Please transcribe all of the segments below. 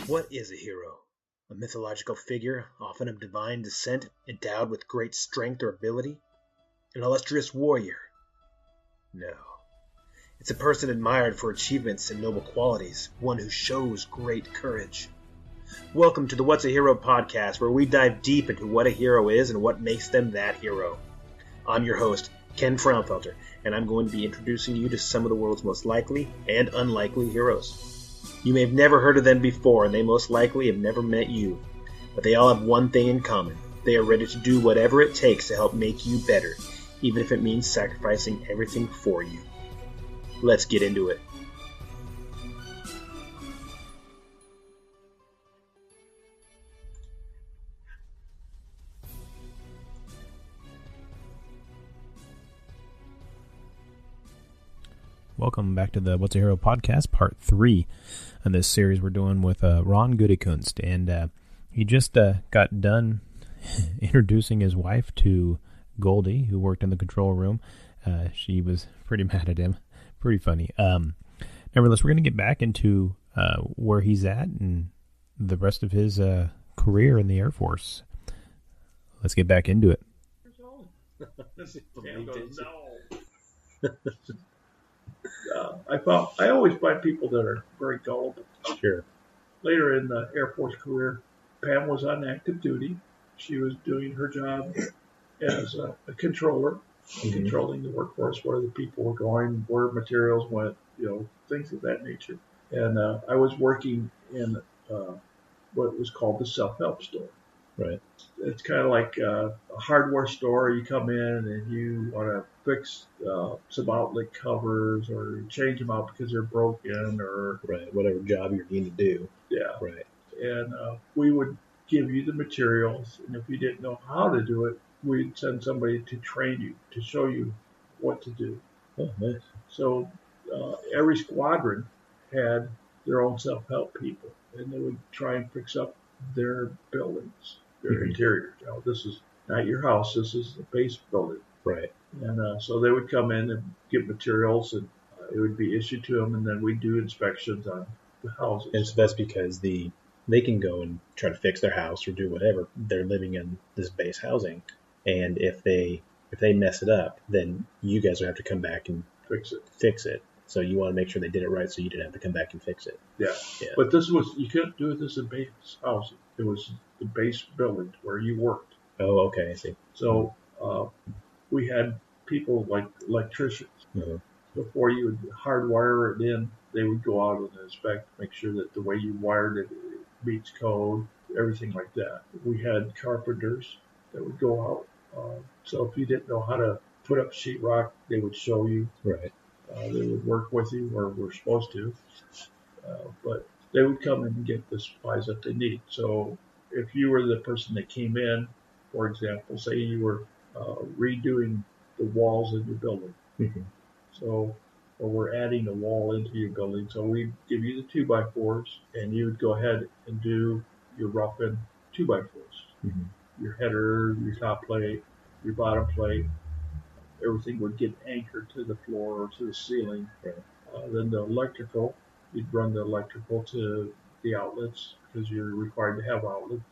What is a hero? A mythological figure, often of divine descent, endowed with great strength or ability? An illustrious warrior? No. It's a person admired for achievements and noble qualities, one who shows great courage. Welcome to the What's a Hero podcast, where we dive deep into what a hero is and what makes them that hero. I'm your host, Ken Frownfelter, and I'm going to be introducing you to some of the world's most likely and unlikely heroes. You may have never heard of them before, and they most likely have never met you. But they all have one thing in common. They are ready to do whatever it takes to help make you better, even if it means sacrificing everything for you. Let's get into it. Welcome back to the What's a Hero podcast, part 3 of this series we're doing with Ron Gutekunst. And he just got done introducing his wife to Goldie, who worked in the control room. She was pretty mad at him. Pretty funny. Nevertheless, we're going to get back into where he's at and the rest of his career in the Air Force. Let's get back into it. I always find people that are very gullible. Sure. Later in the Air Force career, Pam was on active duty. She was doing her job as a controller, controlling the workforce, where the people were going, where materials went, things of that nature. And I was working in what was called the self-help store. Right. It's kind of like a hardware store. You come in and you want to fix some outlet covers or change them out because they're broken or... Right, whatever job you're going to do. Yeah. Right. And we would give you the materials, and if you didn't know how to do it, we'd send somebody to train you, to show you what to do. Oh, nice. So every squadron had their own self-help people, and they would try and fix up their buildings, their interior. This is not your house, this is the base building. Right. And so they would come in and get materials, and it would be issued to them, and then we'd do inspections on the houses. And so that's because they can go and try to fix their house or do whatever. They're living in this base housing, and if they mess it up, then you guys would have to come back and fix it. So you want to make sure they did it right, so you didn't have to come back and fix it. Yeah. But you couldn't do this in base housing. It was the base building where you worked. Oh, okay, I see. So we had people like electricians. Uh-huh. Before you would hardwire it in, they would go out and inspect, make sure that the way you wired it meets code, everything like that. We had carpenters that would go out. So if you didn't know how to put up sheetrock, they would show you. Right. They would work with you where we're supposed to. But they would come in and get the supplies that they need. So if you were the person that came in, for example, say you were redoing the walls in your building. Mm-hmm. So, or we're adding a wall into your building. So we give you the 2x4s, and you would go ahead and do your rough-in 2x4s. Mm-hmm. Your header, your top plate, your bottom plate, everything would get anchored to the floor or to the ceiling. Right. Then the electrical, you'd run the electrical to the outlets because you're required to have outlets.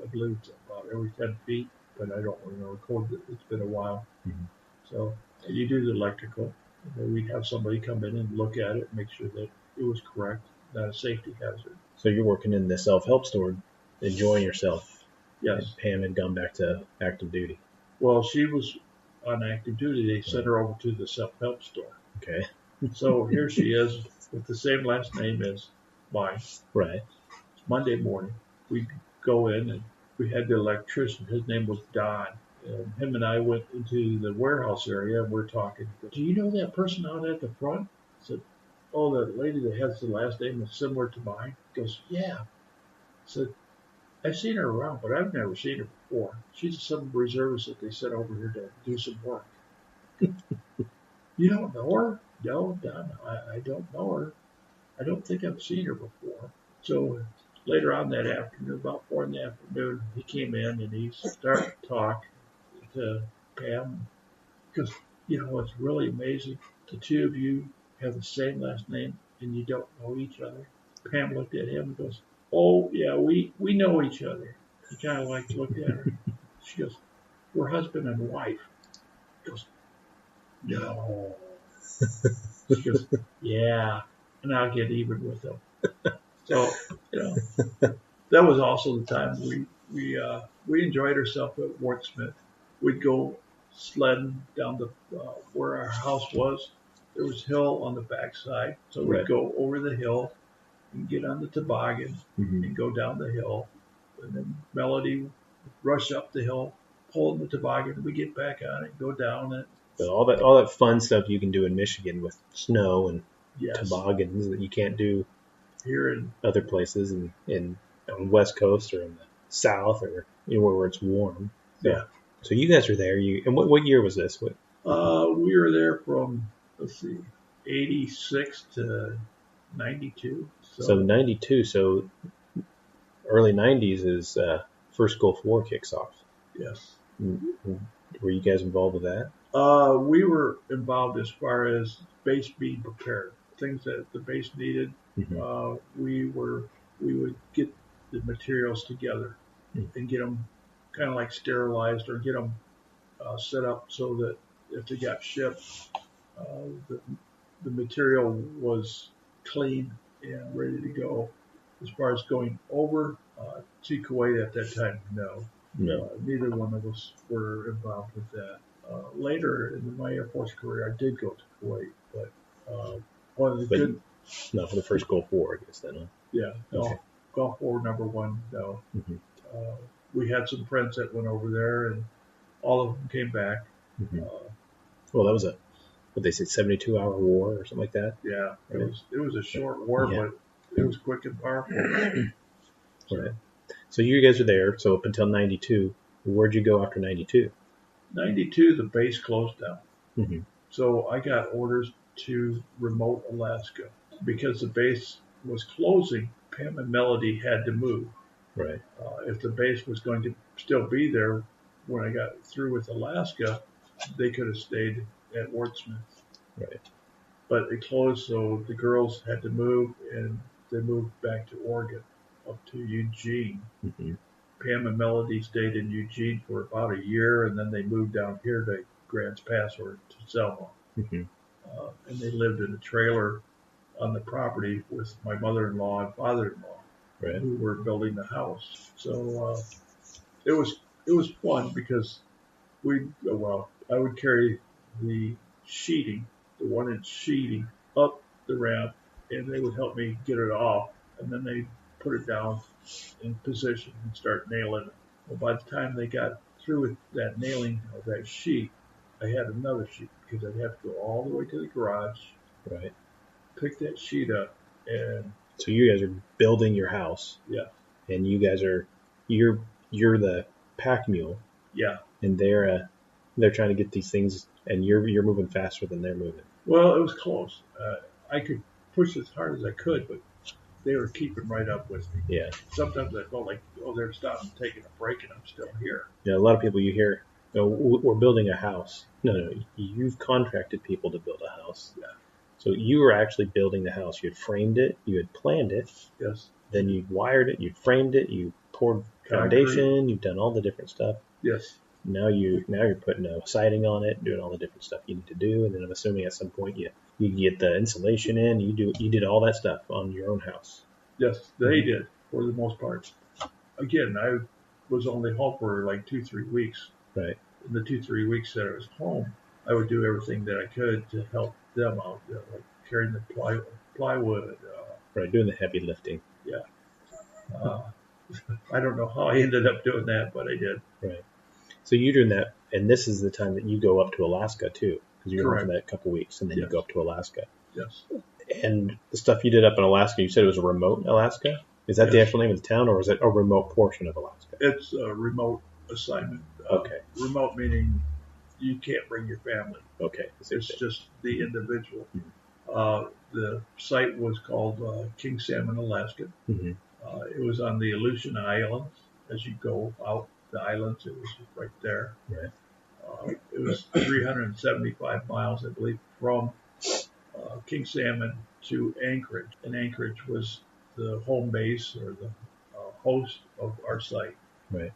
I believe it's about every 10 feet, but I don't record it. It's been a while. Mm-hmm. So you do the electrical, and then we'd have somebody come in and look at it, make sure that it was correct, not a safety hazard. So you're working in the self-help store, enjoying yourself. Yes. And Pam had gone back to active duty. Well, she was on active duty. They sent her over to the self-help store. Okay. So here she is with the same last name as mine. Right. Monday morning, we go in, and we had the electrician. His name was Don. And him and I went into the warehouse area, and we're talking. He goes, "Do you know that person out at the front?" I said, "Oh, the lady that has the last name that's similar to mine." He goes, "Yeah." I said, "I've seen her around, but I've never seen her before. She's some reservist that they sent over here to do some work." "You don't know her?" "No, Don, I don't know her. I don't think I've seen her before." So later on that afternoon, about 4 in the afternoon, he came in and he started to talk to Pam. Because, it's really amazing. The two of you have the same last name and you don't know each other. Pam looked at him and goes, oh, yeah, we know each other. He kind of like looked at her. She goes, we're husband and wife. He goes, no. She goes, yeah, and I'll get even with him. So, that was also the time we enjoyed ourselves at Wartsmith. We'd go sledding down where our house was. There was hill on the backside, so we'd go over the hill and get on the toboggan and go down the hill. And then Melody would rush up the hill, pull in the toboggan, we get back on it, go down it. So all that fun stuff you can do in Michigan with snow and toboggans that you can't do here in other places on the West Coast or in the South or anywhere where it's warm. So, So you guys were there. And what year was this? We were there from 86 to 92. So 92. So early 90s is first Gulf War kicks off. Yes. Were you guys involved with that? We were involved as far as base being prepared, things that the base needed. We would get the materials together and get them kind of like sterilized or get them set up so that if they got shipped, the material was clean and ready to go. As far as going over to Kuwait at that time, no. Neither one of us were involved with that. Later in my Air Force career, I did go to Kuwait, but one of the not for the first Gulf War, I guess then. Huh? Yeah, no. Okay. Gulf War #1, no. We had some friends that went over there, and all of them came back. Well, that was what they say, 72-hour war or something like that. Yeah, it was a short war, but it was quick and powerful. Right. So you guys were there. So up until 92, where'd you go after 92? 92, the base closed down. So I got orders to remote Alaska because the base was closing. Pam and Melody had to move. Right. If the base was going to still be there when I got through with Alaska, they could have stayed at Wartsmith. Right. But it closed, so the girls had to move, and they moved back to Oregon, up to Eugene. Pam and Melody stayed in Eugene for about a year, and then they moved down here to Grants Pass or to Selma. And they lived in a trailer on the property with my mother-in-law and father-in-law, who were building the house. So it was fun because I would carry the sheeting, the 1-inch sheeting, up the ramp, and they would help me get it off, and then they put it down in position and start nailing it. Well, by the time they got through with that nailing of that sheet, I had another sheet because I'd have to go all the way to the garage, pick that sheet up, and so you guys are building your house, and you guys are you're the pack mule, and they're trying to get these things, and you're moving faster than they're moving. Well, it was close. I could push as hard as I could, but they were keeping right up with me. Yeah. Sometimes I felt like, they're stopping, taking a break, and I'm still here. Yeah, a lot of people you hear, we're building a house. No, you've contracted people to build a house. Yeah. So you were actually building the house. You had framed it. You had planned it. Yes. Then you wired it. You framed it. You poured foundation. You've done all the different stuff. Yes. Now you're putting a siding on it, doing all the different stuff you need to do, and then I'm assuming at some point you get the insulation in. You did all that stuff on your own house. Yes, they did for the most part. Again, I was only home for like 2-3 weeks. Right. In the 2-3 weeks that I was home, I would do everything that I could to help them out, like carrying the plywood. Doing the heavy lifting. Yeah. I don't know how I ended up doing that, but I did. Right. So you're doing that, and this is the time that you go up to Alaska too, because you're going for that couple weeks, and then you go up to Alaska. Yes. And the stuff you did up in Alaska, you said it was a remote Alaska? Is that the actual name of the town, or is it a remote portion of Alaska? It's a remote assignment. Okay. Remote meaning you can't bring your family. Okay. It's just the individual. The site was called King Salmon, Alaska. It was on the Aleutian Islands. As you go out the islands, it was right there. Right. It was 375 miles, I believe, from King Salmon to Anchorage. And Anchorage was the home base or host of our site. Right.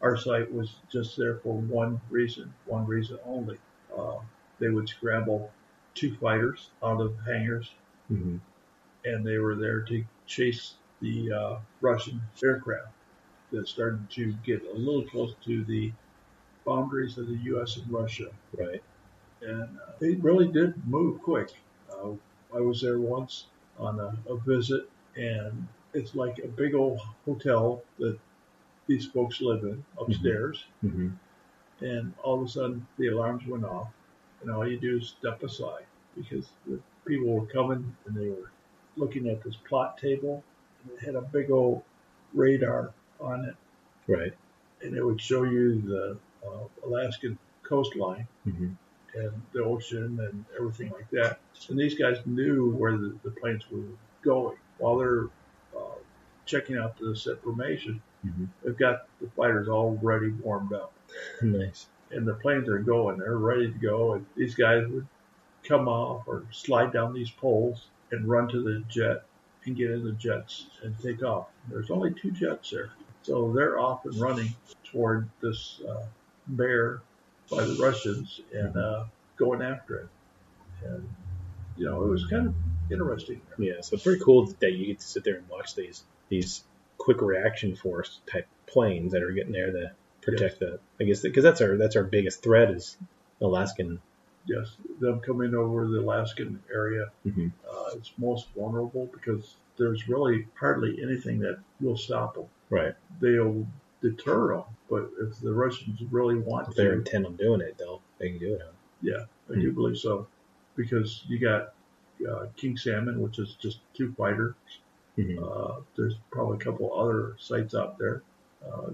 Our site was just there for one reason only. They would scramble 2 fighters out of hangars, Mm-hmm. and they were there to chase the Russian aircraft that started to get a little close to the boundaries of the U.S. and Russia. Right. And they really did move quick. I was there once on a visit, and it's like a big old hotel that these folks live in upstairs. Mm-hmm. And all of a sudden, the alarms went off, and all you do is step aside because the people were coming and they were looking at this plot table, and it had a big old radar on it. Right. And it would show you the Alaskan coastline. Mm-hmm. And the ocean and everything like that. And these guys knew where the planes were going. While they're checking out this information, Mm-hmm. they've got the fighters already warmed up. Nice. And the planes are going. They're ready to go. And these guys would come off or slide down these poles and run to the jet and get in the jets and take off. There's only 2 jets there. So they're off and running toward this bear by the Russians and going after it. And, it was kind of interesting. Yeah, so it's pretty cool that you get to sit there and watch these quick reaction force type planes that are getting there to protect I guess, because that's our biggest threat is Alaskan. Yes, them coming over the Alaskan area Mm-hmm. is most vulnerable because there's really hardly anything that will stop them. Right. They'll deter them, but if the Russians really want If they're to, intent on doing it, they can do it. Huh? yeah, I do believe so, because you got King Salmon, which is just 2 fighters. Mm-hmm. There's probably a couple other sites out there.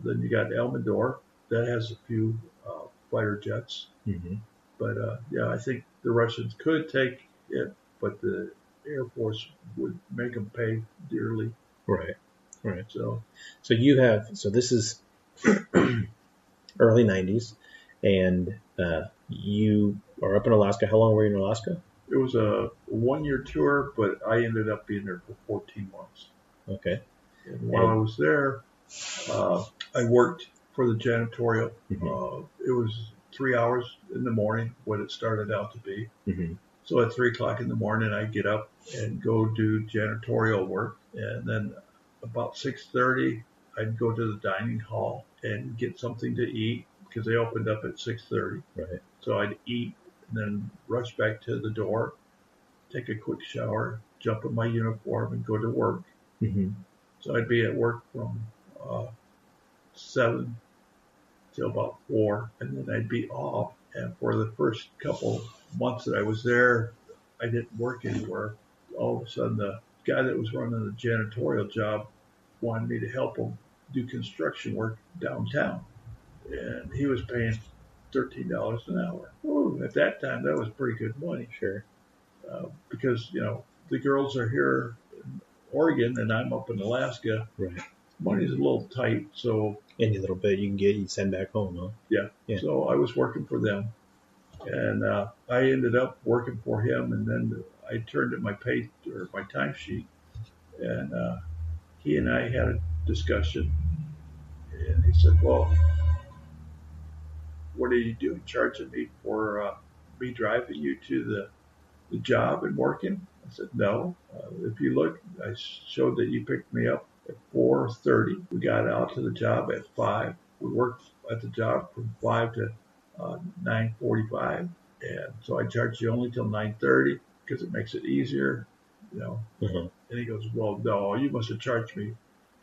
Then you got Elmendor, that has a few fighter jets. Mm-hmm. But I think the Russians could take it, but the Air Force would make them pay dearly. Right. Right. So this is early 90s, and you are up in Alaska. How long were you in Alaska? it was a 1-year tour, but I ended up being there for 14 months. Okay. And while I was there, I worked for the janitorial. Mm-hmm. It was 3 hours in the morning, what it started out to be. Mm-hmm. So at 3 o'clock in the morning, I'd get up and go do janitorial work. And then about 6:30, I'd go to the dining hall and get something to eat because they opened up at 6:30. Right. So I'd eat and then rush back to the door, take a quick shower, jump in my uniform, and go to work. Mm-hmm. So I'd be at work from 7 till about 4, and then I'd be off. And for the first couple months that I was there, I didn't work anywhere. All of a sudden, the guy that was running the janitorial job wanted me to help him do construction work downtown. And he was paying $13 an hour. Ooh, at that time, that was pretty good money. Sure. Because, the girls are here in Oregon and I'm up in Alaska. Right. Money's a little tight, so Any little bit you can get, you send back home, huh? yeah. So I was working for them. And I ended up working for him, and then I turned in my timesheet, and he and I had a discussion, and he said, "Well, what are you doing, charging me for me driving you to the job and working?" I said, "No. If you look, I showed that you picked me up at 4:30. We got out to the job at 5. We worked at the job from 5 to 9:45, and so I charge you only till 9:30 because it makes it easier, Mm-hmm. And he goes, "Well, no, you must have charged me."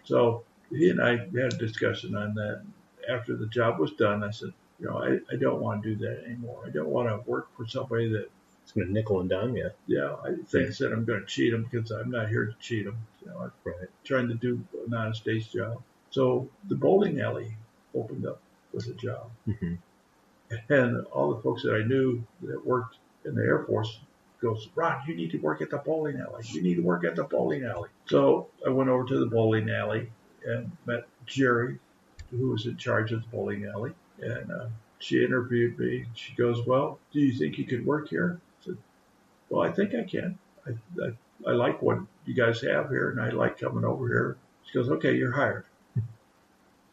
So he and I had a discussion on that. After the job was done, I said, I don't want to do that anymore. I don't want to work for somebody that, It's going to nickel and dime you. I think that I'm going to cheat them because I'm not here to cheat them. I'm Right. trying to do an honest day's job. So the bowling alley opened up with a job. Mm-hmm. And all the folks that I knew that worked in the Air Force goes, "Ron, you need to work at the bowling alley. You need to work at the bowling alley." So I went over to the bowling alley and met Jerry, who was in charge of the bowling alley. And she interviewed me. She goes, "Well, do you think you could work here?" I said, "Well, I think I can. I like what you guys have here, and I like coming over here." She goes, "Okay, you're hired."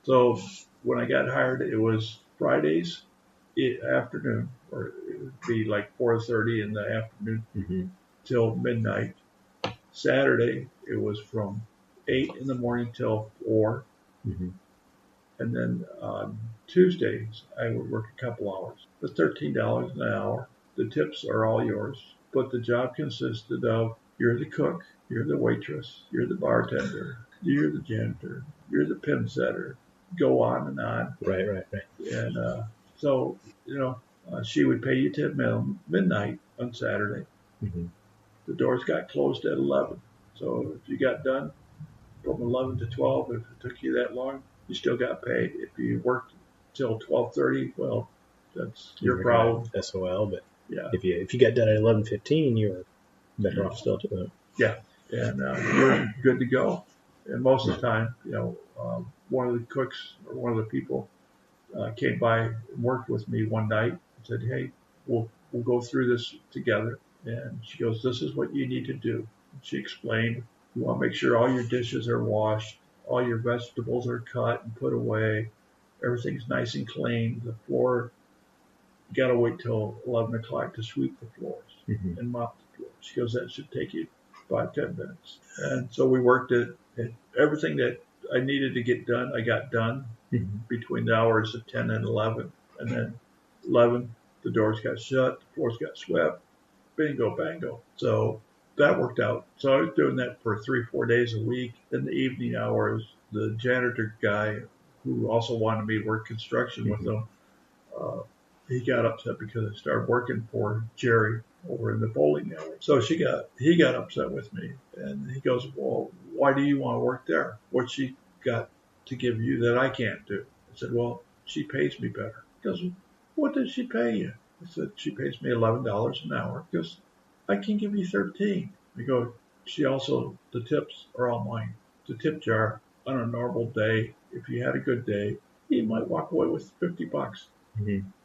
So when I got hired, it was Fridays afternoon, or it would be like 4:30 in the afternoon till midnight. Saturday, it was from 8 in the morning till 4. And then on Tuesdays, I would work a couple hours for $13 an hour. The tips are all yours, but the job consisted of you're the cook, you're the waitress, you're the bartender, you're the janitor, you're the pin setter, go on and on. Right. And so, she would pay you till midnight on Saturday. The doors got closed at 11. So if you got done from 11 to 12, if it took you that long, you still got paid. If you worked till 12:30, well, that's your problem. SOL, but yeah, if you got done at 11:15, you were better off still too. Yeah, and you're good to go. And most of the time, one of the cooks or one of the people came by and worked with me one night and said, "Hey, we'll go through this together." And she goes, "This is what you need to do." And she explained, "You want to make sure all your dishes are washed, all your vegetables are cut and put away, everything's nice and clean. The floor, you got to wait till 11 o'clock to sweep the floors and mop the floors." She goes, "That should take you 5-10 minutes." And so we worked it, and everything that I needed to get done, I got done between the hours of 10 and 11. And then 11, the doors got shut, the floors got swept, bingo, bango. So that worked out. So I was doing that for 3-4 days a week. In the evening hours, the janitor guy, who also wanted me to work construction with him, he got upset because I started working for Jerry over in the bowling alley. So he got upset with me, and he goes, "Well, why do you want to work there? What's she got to give you that I can't do?" I said, "Well, she pays me better." He goes, "What does she pay you?" I said, "She pays me $11 an hour." He goes, "I can give you 13. I go, the tips are all mine. The tip jar on a normal day, if you had a good day, you might walk away with $50.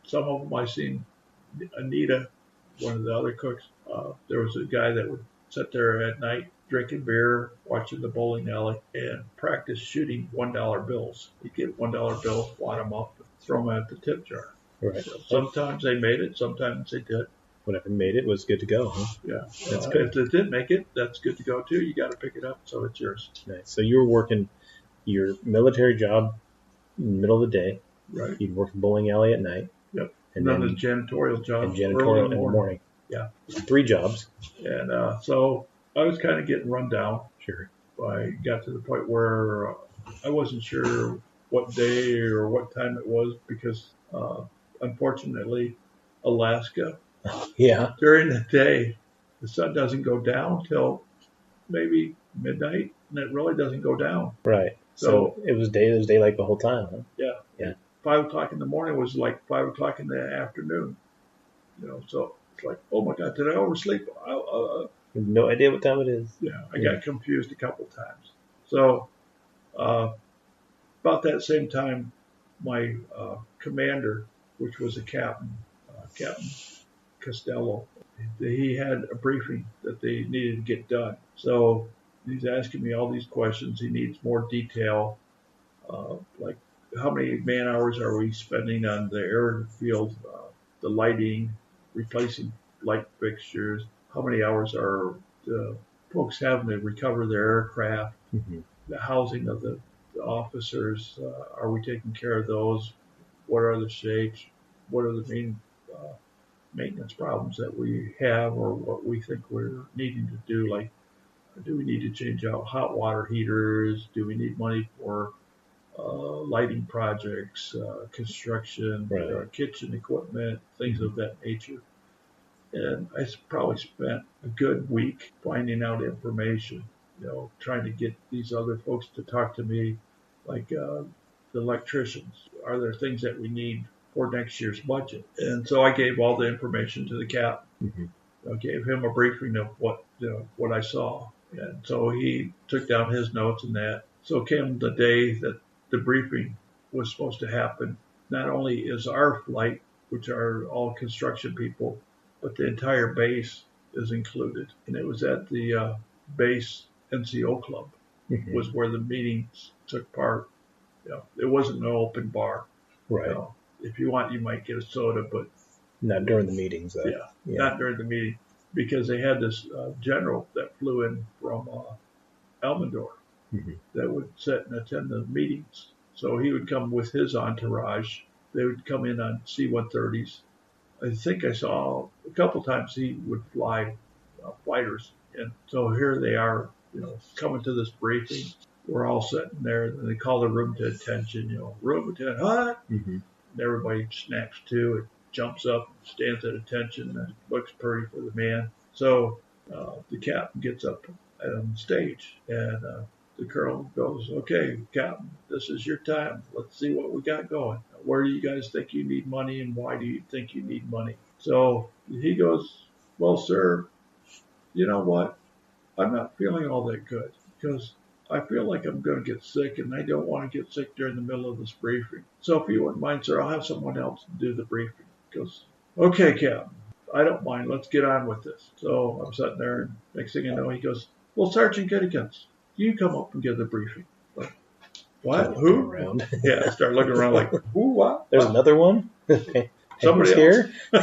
Some of them I seen, Anita, one of the other cooks, there was a guy that would sit there at night drinking beer, watching the bowling alley, and practice shooting $1 bills. He'd get $1 bills, wad them up, throw them at the tip jar. Right. So sometimes they made it, sometimes they did. Whatever made it was good to go, huh? Yeah. That's good. If it did make it, that's good to go too. You got to pick it up, so it's yours. Nice. So you were working your military job in the middle of the day. Right. You'd work the bowling alley at night. Yep. And then then the janitorial job. and janitorial in the morning. Yeah. 3 jobs. And so I was kind of getting run down. Sure. I got to the point where I wasn't sure what day or what time it was because, unfortunately, Alaska, during the day, the sun doesn't go down till maybe midnight, and it really doesn't go down. Right. So it was daylight the whole time, huh? Yeah. 5 o'clock in the morning was like 5 o'clock in the afternoon. So it's like, oh my God, did I oversleep? No idea what time it is. Yeah, I got confused a couple times. So about that same time, my commander, which was a captain, Captain Costello, he had a briefing that they needed to get done. So he's asking me all these questions. He needs more detail, like how many man hours are we spending on the airfield, the lighting, replacing light fixtures, how many hours are the folks having to recover their aircraft, the housing of the officers, are we taking care of those, what are the shapes, what are the main maintenance problems that we have or what we think we're needing to do, like do we need to change out hot water heaters, do we need money for lighting projects, construction, kitchen equipment, things of that nature. And I probably spent a good week finding out information, trying to get these other folks to talk to me, like the electricians. Are there things that we need for next year's budget? And so I gave all the information to the captain. I gave him a briefing of what I saw. And so he took down his notes and that. So came the day that the briefing was supposed to happen. Not only is our flight, which are all construction people, but the entire base is included. And it was at the base NCO club was where the meetings took part. It wasn't an open bar. Right. If you want, you might get a soda, but Not during the meetings, though. yeah, not during the meeting, because they had this general that flew in from Elmendorf that would sit and attend the meetings. So he would come with his entourage. They would come in on C-130s. I think I saw a couple times he would fly fighters. And so here they are, coming to this briefing. We're all sitting there, and they call the room to attention, room attendant, hot. And everybody snacks too. It jumps up, stands at attention, and looks pretty for the man. So the captain gets up on stage, and the colonel goes, okay, Captain, this is your time. Let's see what we got going. Where do you guys think you need money, and why do you think you need money? So he goes, well, sir, you know what? I'm not feeling all that good because I feel like I'm going to get sick, and I don't want to get sick during the middle of this briefing. So if you wouldn't mind, sir, I'll have someone else do the briefing. He goes, okay, Captain, I don't mind. Let's get on with this. So I'm sitting there, and next thing you know, he goes, well, Sergeant Gutekunst, you come up and give the briefing. Like, what? Who? Around. Yeah, I start looking around like, who, what? There's another one? Somebody here? He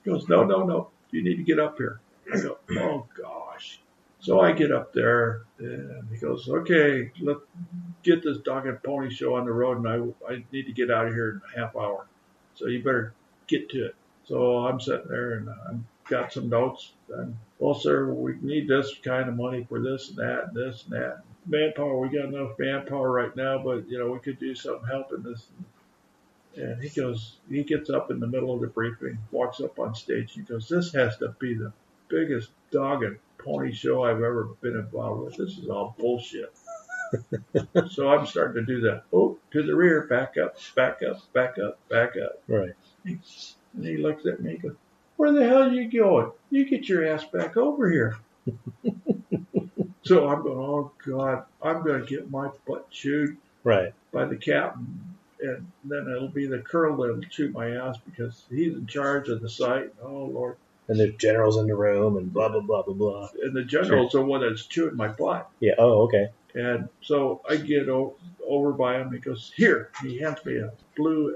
goes, no, you need to get up here. I go, oh, gosh. So I get up there, and he goes, okay, let's get this dog and pony show on the road, and I need to get out of here in a half hour. So you better get to it. So I'm sitting there, and I've got some notes. And, well, sir, we need this kind of money for this and that and this and that. Manpower, we got enough manpower right now, but, we could do something helping this. And he gets up in the middle of the briefing, walks up on stage, and he goes, this has to be the biggest dog and pony show I've ever been involved with. This is all bullshit. So I'm starting to do that. Oh, to the rear, back up, back up, back up, back up. Right. And he looks at me and goes, where the hell are you going? You get your ass back over here. So I'm going, oh, God, I'm going to get my butt chewed by the captain. And then it'll be the colonel that'll chew my ass because he's in charge of the site. Oh, Lord. And there's generals in the room and blah, blah, blah, blah, blah. And the general's the one that's chewing my butt. Yeah. Oh, okay. And so I get over by him. He goes, here. He hands me a blue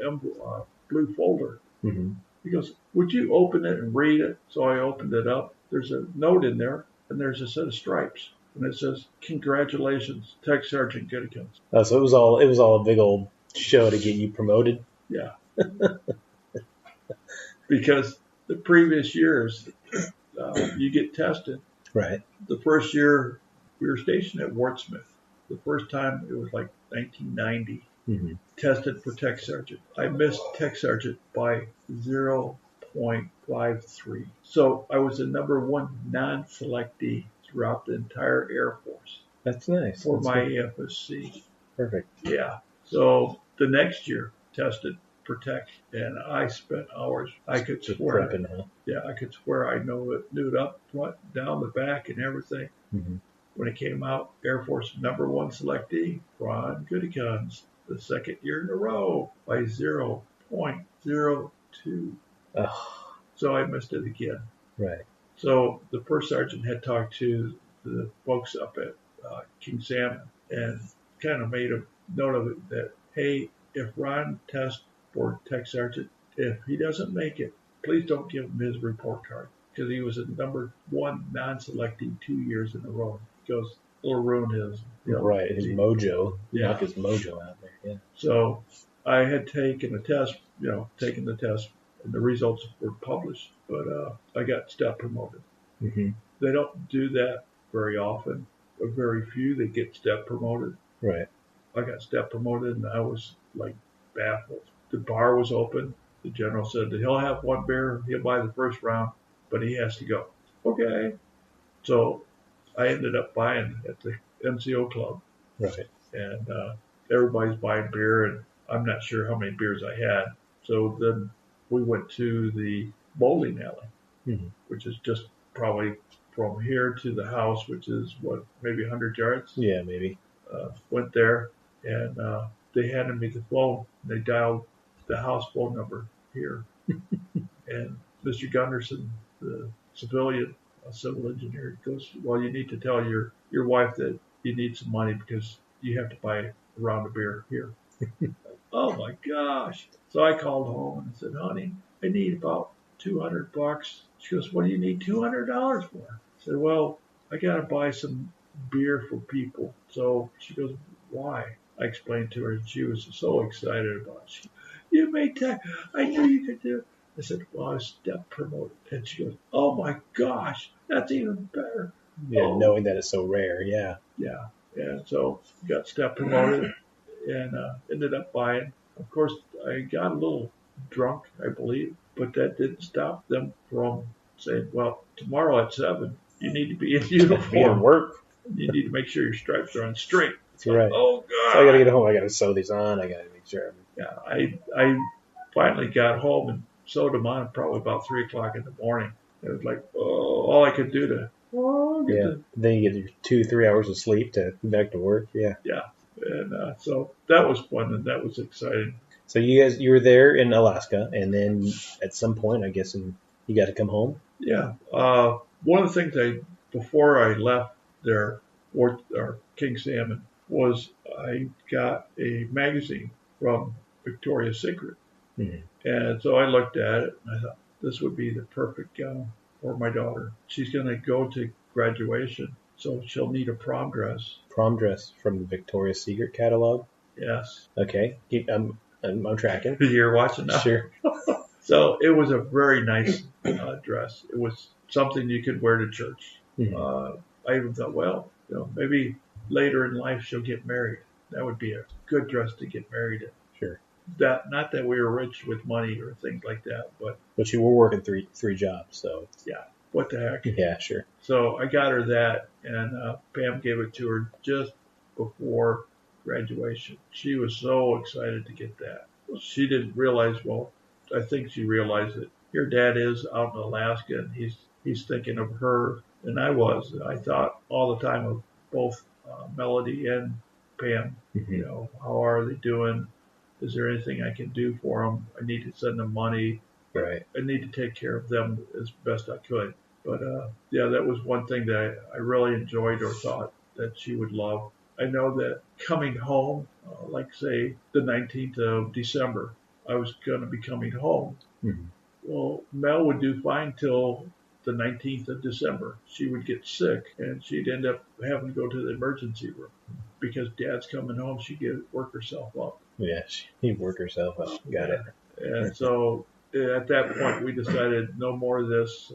folder. Mm-hmm. He goes, would you open it and read it? So I opened it up. There's a note in there, and there's a set of stripes. And it says, congratulations, Tech Sergeant Gutekunst. Oh, so it was all a big old show to get you promoted? Yeah. Because the previous years, you get tested. Right. The first year, we were stationed at Wordsmith. The first time, it was like 1990. Mm-hmm. Tested for Tech Sergeant. I missed Tech Sergeant by 0.53. So I was the number one non-selectee throughout the entire Air Force. That's nice. For That's my good. AFSC. Perfect. Yeah. So the next year, tested for Tech, and I spent hours. I could swear. Prepping, huh? Yeah, I could swear I knew it up front, down the back, and everything. Mm-hmm. When it came out, Air Force number one selectee, Ron Gutekunst, the second year in a row by 0.02. Oh. So I missed it again. Right. So the first sergeant had talked to the folks up at King Salmon and kind of made a note of it that, hey, if Ron tests for Tech Sergeant, if he doesn't make it, please don't give him his report card because he was a number one non-selecting 2 years in a row. He goes, it'll ruin his. Right, his mojo. Yeah. Knock his mojo out there. Yeah. So I had taken the test, and the results were published, but I got step promoted. Mm-hmm. They don't do that very often. Very few that get step promoted. Right. I got step promoted, and I was like baffled. The bar was open. The general said that he'll have one beer, he'll buy the first round, but he has to go. Okay. So I ended up buying at the NCO club. Right. And everybody's buying beer, and I'm not sure how many beers I had. So then we went to the bowling alley, mm-hmm. which is just probably from here to the house, which is, maybe 100 yards? Yeah, maybe. Went there, and they handed me the phone. They dialed the house phone number here. And Mr. Gunderson, the civil engineer, goes, well, you need to tell your wife that you need some money because you have to buy a round of beer here. Oh my gosh. So I called home and said, honey, I need about $200. She goes, what do you need $200 for? I said, well, I got to buy some beer for people. So she goes, why? I explained to her, and she was so excited about it. You made that. I knew you could do it. I said, well, I was step promoted. And she goes, oh my gosh, that's even better. Yeah, knowing that it's so rare, yeah. Yeah. And so got step promoted and ended up buying. Of course, I got a little drunk, I believe, but that didn't stop them from saying, well, tomorrow at 7, you need to be in uniform. Be at work. You need to make sure your stripes are on straight. That's right. Oh, God. So I got to get home. I got to sew these on. I got to make sure. Yeah, I finally got home and sewed them on probably about 3 o'clock in the morning. It was like, all I could do to. Then you get your 2-3 hours of sleep to go back to work. Yeah. Yeah. And so that was fun and that was exciting. So you were there in Alaska, and then at some point, I guess, you got to come home. Yeah. One of the things before I left there, or King Salmon, was I got a magazine from Victoria's Secret. Mm-hmm. And so I looked at it and I thought, this would be the perfect gown for my daughter. She's going to go to graduation, so she'll need a prom dress. Prom dress from the Victoria's Secret catalog? Yes. Okay. I'm tracking. You're watching now? Sure. So it was a very nice dress. It was something you could wear to church. Mm-hmm. I even thought, well, maybe later in life she'll get married. That would be a good dress to get married in. Sure. Not that we were rich with money or things like that, but you were working three jobs, so yeah. What the heck? Yeah, sure. So I got her that, and Pam gave it to her just before graduation. She was so excited to get that. She didn't realize, well, I think she realized that your dad is out in Alaska, and he's thinking of her, and I was. I thought all the time of both Melody and Pam. Mm-hmm. How are they doing? Is there anything I can do for them? I need to send them money. Right. I need to take care of them as best I could. But, that was one thing that I really enjoyed or thought that she would love. I know that coming home, like, say, the 19th of December, I was going to be coming home. Mm-hmm. Well, Mel would do fine till the 19th of December. She would get sick, and she'd end up having to go to the emergency room. Because Dad's coming home, she'd work herself up. Yeah, she'd work herself up. Got it. And so at that point, we decided no more of this.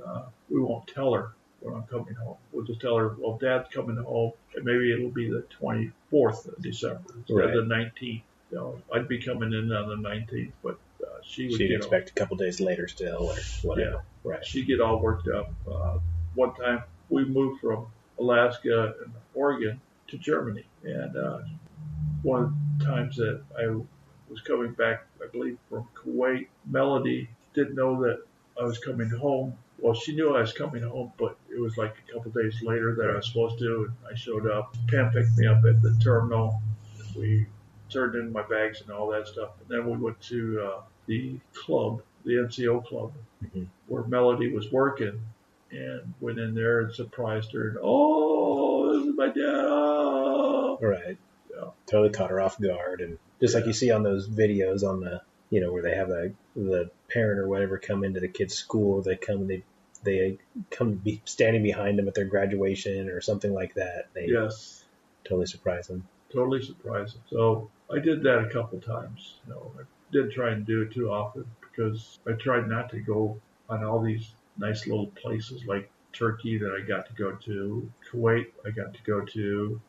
We won't tell her when I'm coming home. We'll just tell her, well, Dad's coming home, and maybe it'll be the 24th of December instead of the 19th. I'd be coming in on the 19th, but she'd expect a couple days later still, or whatever. Yeah, right. She'd get all worked up. One time, we moved from Alaska and Oregon to Germany, and one of the times that I was coming back, I believe, from Kuwait, Melody didn't know that I was coming home. Well, she knew I was coming home, but it was like a couple days later that I was supposed to, and I showed up. Pam picked me up at the terminal. We turned in my bags and all that stuff, and then we went to the club, the NCO club, mm-hmm. where Melody was working, and went in there and surprised her. And, oh, this is my dad. Right. Yeah. Totally caught her off guard, and just like you see on those videos on the, where they have the parent or whatever come into the kid's school, they come be standing behind them at their graduation or something like that. They totally surprise them. Totally surprising. So I did that a couple times. I didn't try and do it too often because I tried not to go on all these nice little places like Turkey that I got to go to, Kuwait I got to go to,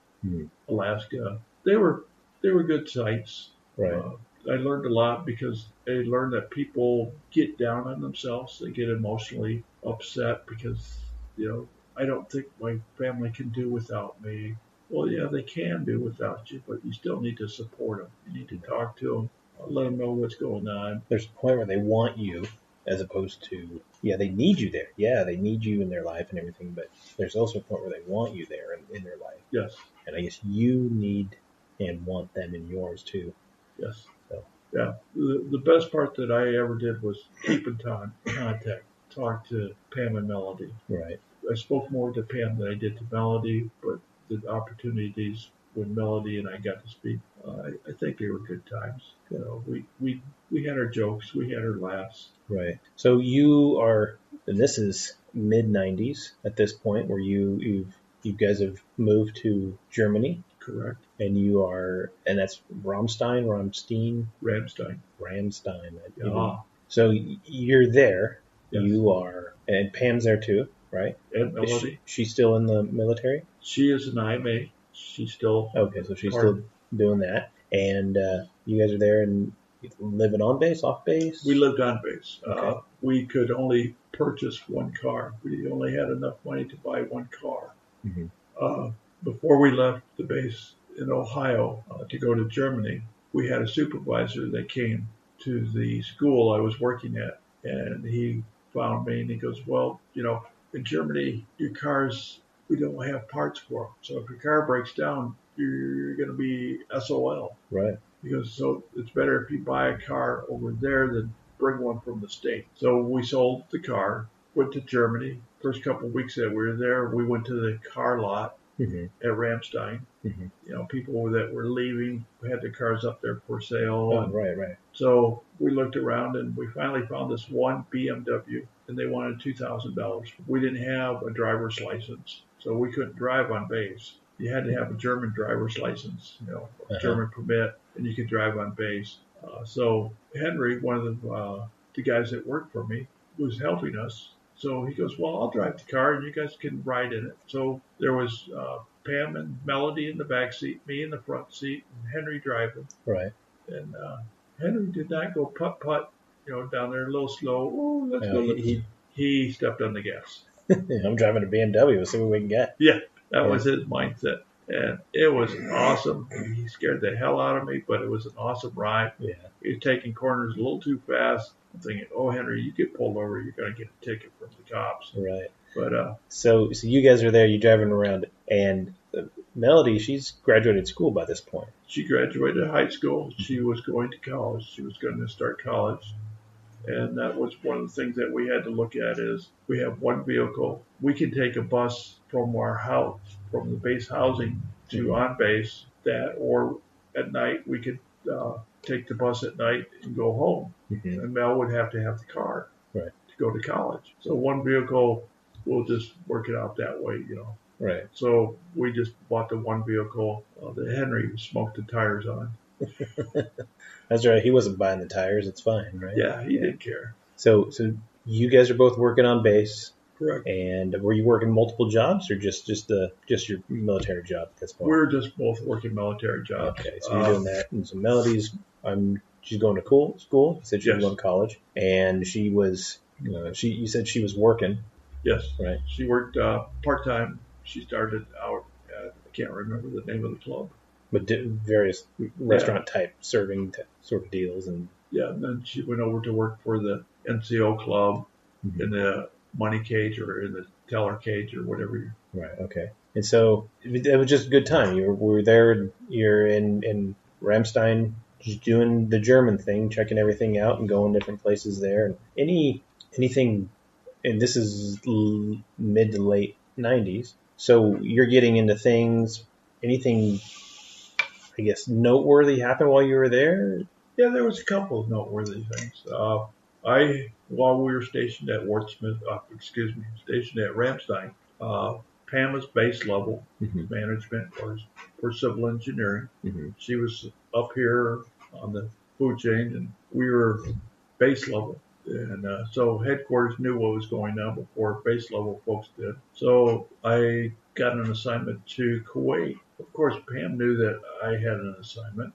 Alaska. They were good sites. Right. I learned a lot because I learned that people get down on themselves. They get emotionally upset because, I don't think my family can do without me. Well, yeah, they can do without you, but you still need to support them. You need to talk to them, let them know what's going on. There's a point where they want you as opposed to, they need you there. Yeah, they need you in their life and everything, but there's also a point where they want you there in their life. Yes. And I guess you need and want them in yours too. Yes. So. Yeah. The best part that I ever did was keep in contact, talk to Pam and Melody. Right. I spoke more to Pam than I did to Melody, but the opportunities when Melody and I got to speak. I think they were good times. We had our jokes, we had our laughs. Right. So you are, and this is mid '90s at this point, where you guys have moved to Germany. Correct. And you are, and that's Ramstein. Yeah. So you're there. Yes. You are, and Pam's there too, right? And Melody. Is she still in the military? She is an IMA. She's still okay. So she's still doing that, and you guys are there and living on base, off base. We lived on base. Okay. We could only purchase one car. We only had enough money to buy one car. Mm-hmm. Before we left the base in Ohio to go to Germany, we had a supervisor that came to the school I was working at, and he found me and he goes, well, in Germany, your cars, we don't have parts for them. So if your car breaks down, you're going to be SOL. Right. He goes, so it's better if you buy a car over there than bring one from the state. So we sold the car, went to Germany. First couple of weeks that we were there, we went to the car lot. Mm-hmm. At Ramstein. Mm-hmm. People that were leaving had their cars up there for sale. Oh, right. So we looked around and we finally found this one BMW, and they wanted $2,000. We didn't have a driver's license, so we couldn't drive on base. You had to have a German driver's license, a German permit, and you could drive on base. So Henry, one of the guys that worked for me, was helping us. So he goes, well, I'll drive the car and you guys can ride in it. So there was Pam and Melody in the back seat, me in the front seat, and Henry driving. Right. And Henry did not go putt-putt, down there a little slow. Oh, let's go. He stepped on the gas. I'm driving a BMW. Let's see what we can get. Yeah, that was his mindset. And it was awesome. He scared the hell out of me, but it was an awesome ride. Yeah. He was taking corners a little too fast. I'm thinking, oh, Henry, you get pulled over, you're going to get a ticket from the cops. Right. But so you guys are there, you're driving around, and Melody, she's graduated school by this point. She graduated high school. She was going to college. She was going to start college. And that was one of the things that we had to look at is we have one vehicle. We can take a bus from our house, from the base housing to on base, or at night we could take the bus at night and go home. Mm-hmm. And Mel would have to have the car right. to go to college. So one vehicle, we'll just work it out that way, Right. So we just bought the one vehicle that Henry smoked the tires on. That's right. He wasn't buying the tires. It's fine, right? Yeah, he didn't care. So you guys are both working on base. Correct. And were you working multiple jobs or just your military job at this point? We're just both working military jobs. Okay, so you're doing that. And so Melody's, she's going to school. You said she was going to college, and she was, you said she was working. Yes. Right. She worked part-time. She started out at, I can't remember the name of the club. But various restaurant type serving sort of deals. And then she went over to work for the NCO club in the money cage or in the teller cage or whatever. Right. Okay. And so it was just a good time. You were there. You're in Ramstein, just doing the German thing, checking everything out and going different places there. And anything, and this is mid to late 90s. So you're getting into things. Anything, I guess, noteworthy happened while you were there? Yeah, there was a couple of noteworthy things. While we were stationed at stationed at Ramstein, Pam was base level management for civil engineering. Mm-hmm. She was up here on the food chain, and we were base level. And so headquarters knew what was going on before base level folks did. So I got an assignment to Kuwait. Of course, Pam knew that I had an assignment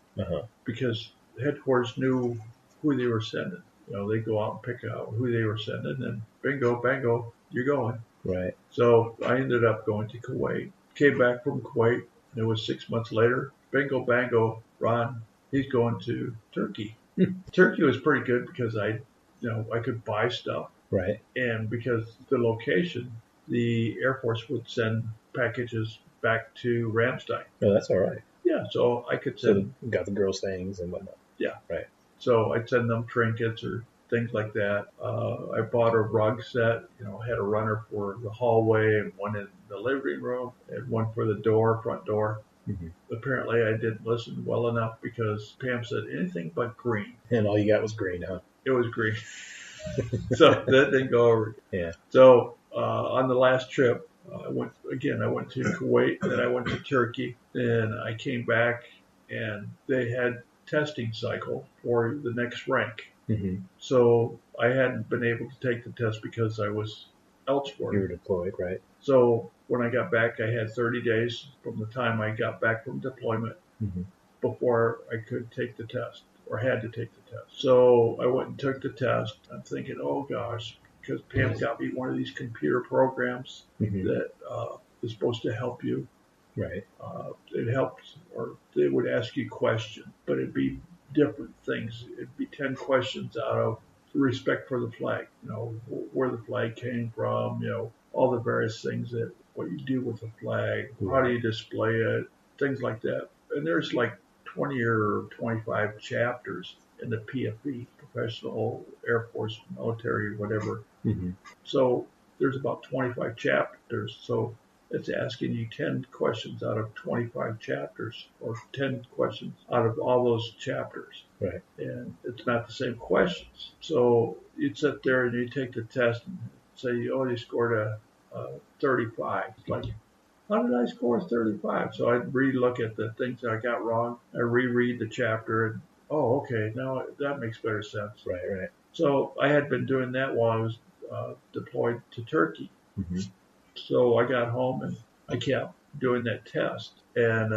because headquarters knew who they were sending. They go out and pick out who they were sending, and bingo, bango, you're going. Right. So I ended up going to Kuwait. Came back from Kuwait, and it was 6 months later. Bingo, bango, Ron, he's going to Turkey. Turkey was pretty good because I could buy stuff. Right. And because the location, the Air Force would send packages back to Ramstein. Oh, that's all right. Yeah, so I could send. So got the girls' things and whatnot. Yeah. Right. So I'd send them trinkets or things like that. I bought a rug set, had a runner for the hallway and one in the living room and one for the front door. Mm-hmm. Apparently, I didn't listen well enough because Pam said anything but green. And all you got was green, huh? It was green. So that didn't go over. Yeah. So on the last trip, I went to Kuwait, then I went to Turkey, and I came back, and they had testing cycle for the next rank. Mm-hmm. So I hadn't been able to take the test because I was elsewhere. You were deployed, right? So when I got back, I had 30 days from the time I got back from deployment Mm-hmm. before I could take the test or had to take the test. So I went and took the test. I'm thinking, oh gosh, because Pam got me one of these computer programs Mm-hmm. that is supposed to help you. Right. It helps, or they would ask you questions, but it'd be different things. It'd be 10 questions out of respect for the flag, where the flag came from, all the various things that what you do with the flag, how do you display it, things like that. And there's like 20 or 25 chapters in the PFB, Professional Air Force, Military, whatever. Mm-hmm. So there's about 25 chapters. So it's asking you 10 questions out of 25 chapters or 10 questions out of all those chapters. Right. And it's not the same questions. So you'd sit there and you take the test and say, you scored a 35. It's like, how did I score 35? So I'd relook at the things that I got wrong. I reread the chapter and, oh, okay, now that makes better sense. Right, right. So I had been doing that while I was deployed to Turkey. Mm-hmm. So I got home and I kept doing that test. And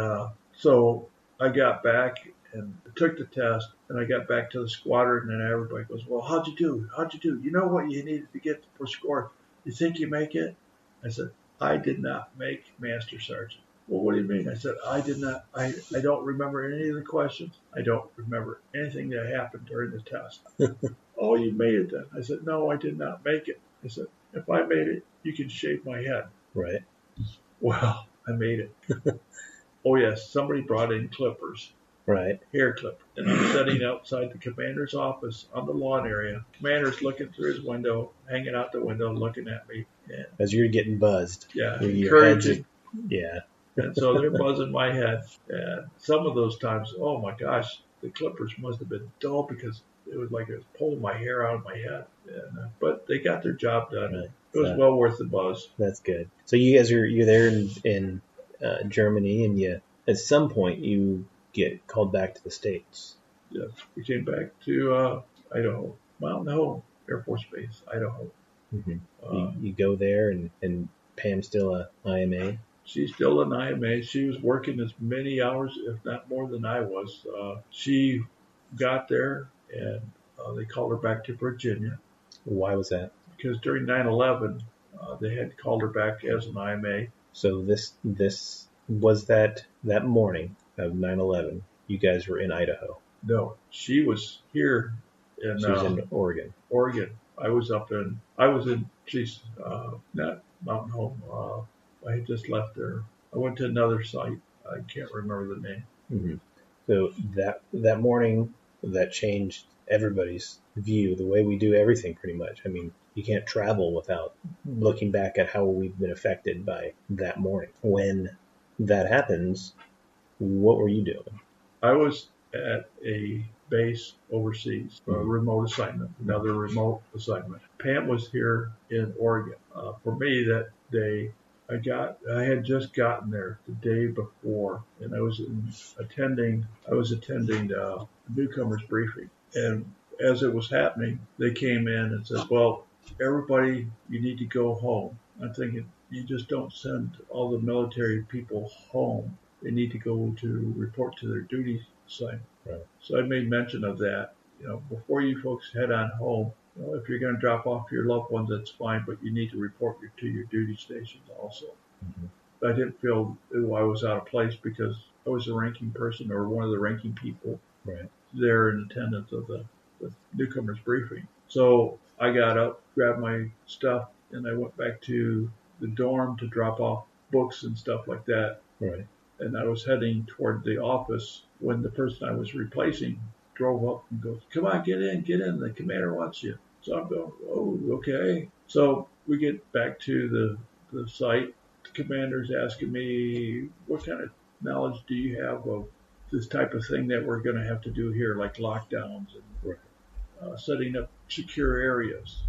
so I got back and took the test and I got back to the squadron and everybody goes, well, how'd you do? How'd you do? You know what you needed to get for score? You think you make it? I said, I did not make Master Sergeant. Well, what do you mean? I said, I did not. I don't remember any of the questions. I don't remember anything that happened during the test. Oh, you made it then. I said, no, I did not make it. I said, if I made it, you can shave my head. Right. Well, I made it. Oh, yes, somebody brought in clippers. Right. Hair clipper. And I'm sitting outside the commander's office on the lawn area. Commander's looking through his window, hanging out the window, looking at me. And, as you're getting buzzed. Yeah, encouraging. Yeah. And so they're buzzing my head. And some of those times, oh my gosh, the clippers must have been dull because it was like it was pulling my hair out of my head. And, but they got their job done. Right. It was well worth the buzz. That's good. So you guys you're there in Germany, and at some point you get called back to the States. Yes, we came back to Idaho, Mountain Home Air Force Base, Idaho. Mm-hmm. You go there, and Pam's still a IMA. She's still an IMA. She was working as many hours, if not more than I was. She got there, and they called her back to Virginia. Why was that? Because during 9/11, they had called her back as an IMA. So this was that morning of 9/11. You guys were in Idaho. No, she was here in. She was in Oregon. Oregon. I was in. She's not Mountain Home. I had just left there. I went to another site. I can't remember the name. Mm-hmm. So that morning, that changed everybody's view, the way we do everything pretty much. I mean, you can't travel without looking back at how we've been affected by that morning. When that happens, what were you doing? I was at a base overseas, a remote assignment, another remote assignment. Pam was here in Oregon. For me, that day, I had just gotten there the day before, and I was attending a newcomers briefing. And as it was happening, they came in and said, well, everybody, you need to go home. I'm thinking, you just don't send all the military people home. They need to go to report to their duty assignment. Right. So I made mention of that. Before you folks head on home, if you're going to drop off your loved ones, that's fine, but you need to report to your duty stations also. Mm-hmm. I didn't feel I was out of place because I was a ranking person or one of the ranking people there in attendance of the newcomers briefing. So I got up, grabbed my stuff, and I went back to the dorm to drop off books and stuff like that. Right. And I was heading toward the office when the person I was replacing drove up and goes, come on, get in, the commander wants you. So I'm going, oh, okay. So we get back to the site. The commander's asking me, what kind of knowledge do you have of this type of thing that we're going to have to do here, like lockdowns and setting up secure areas?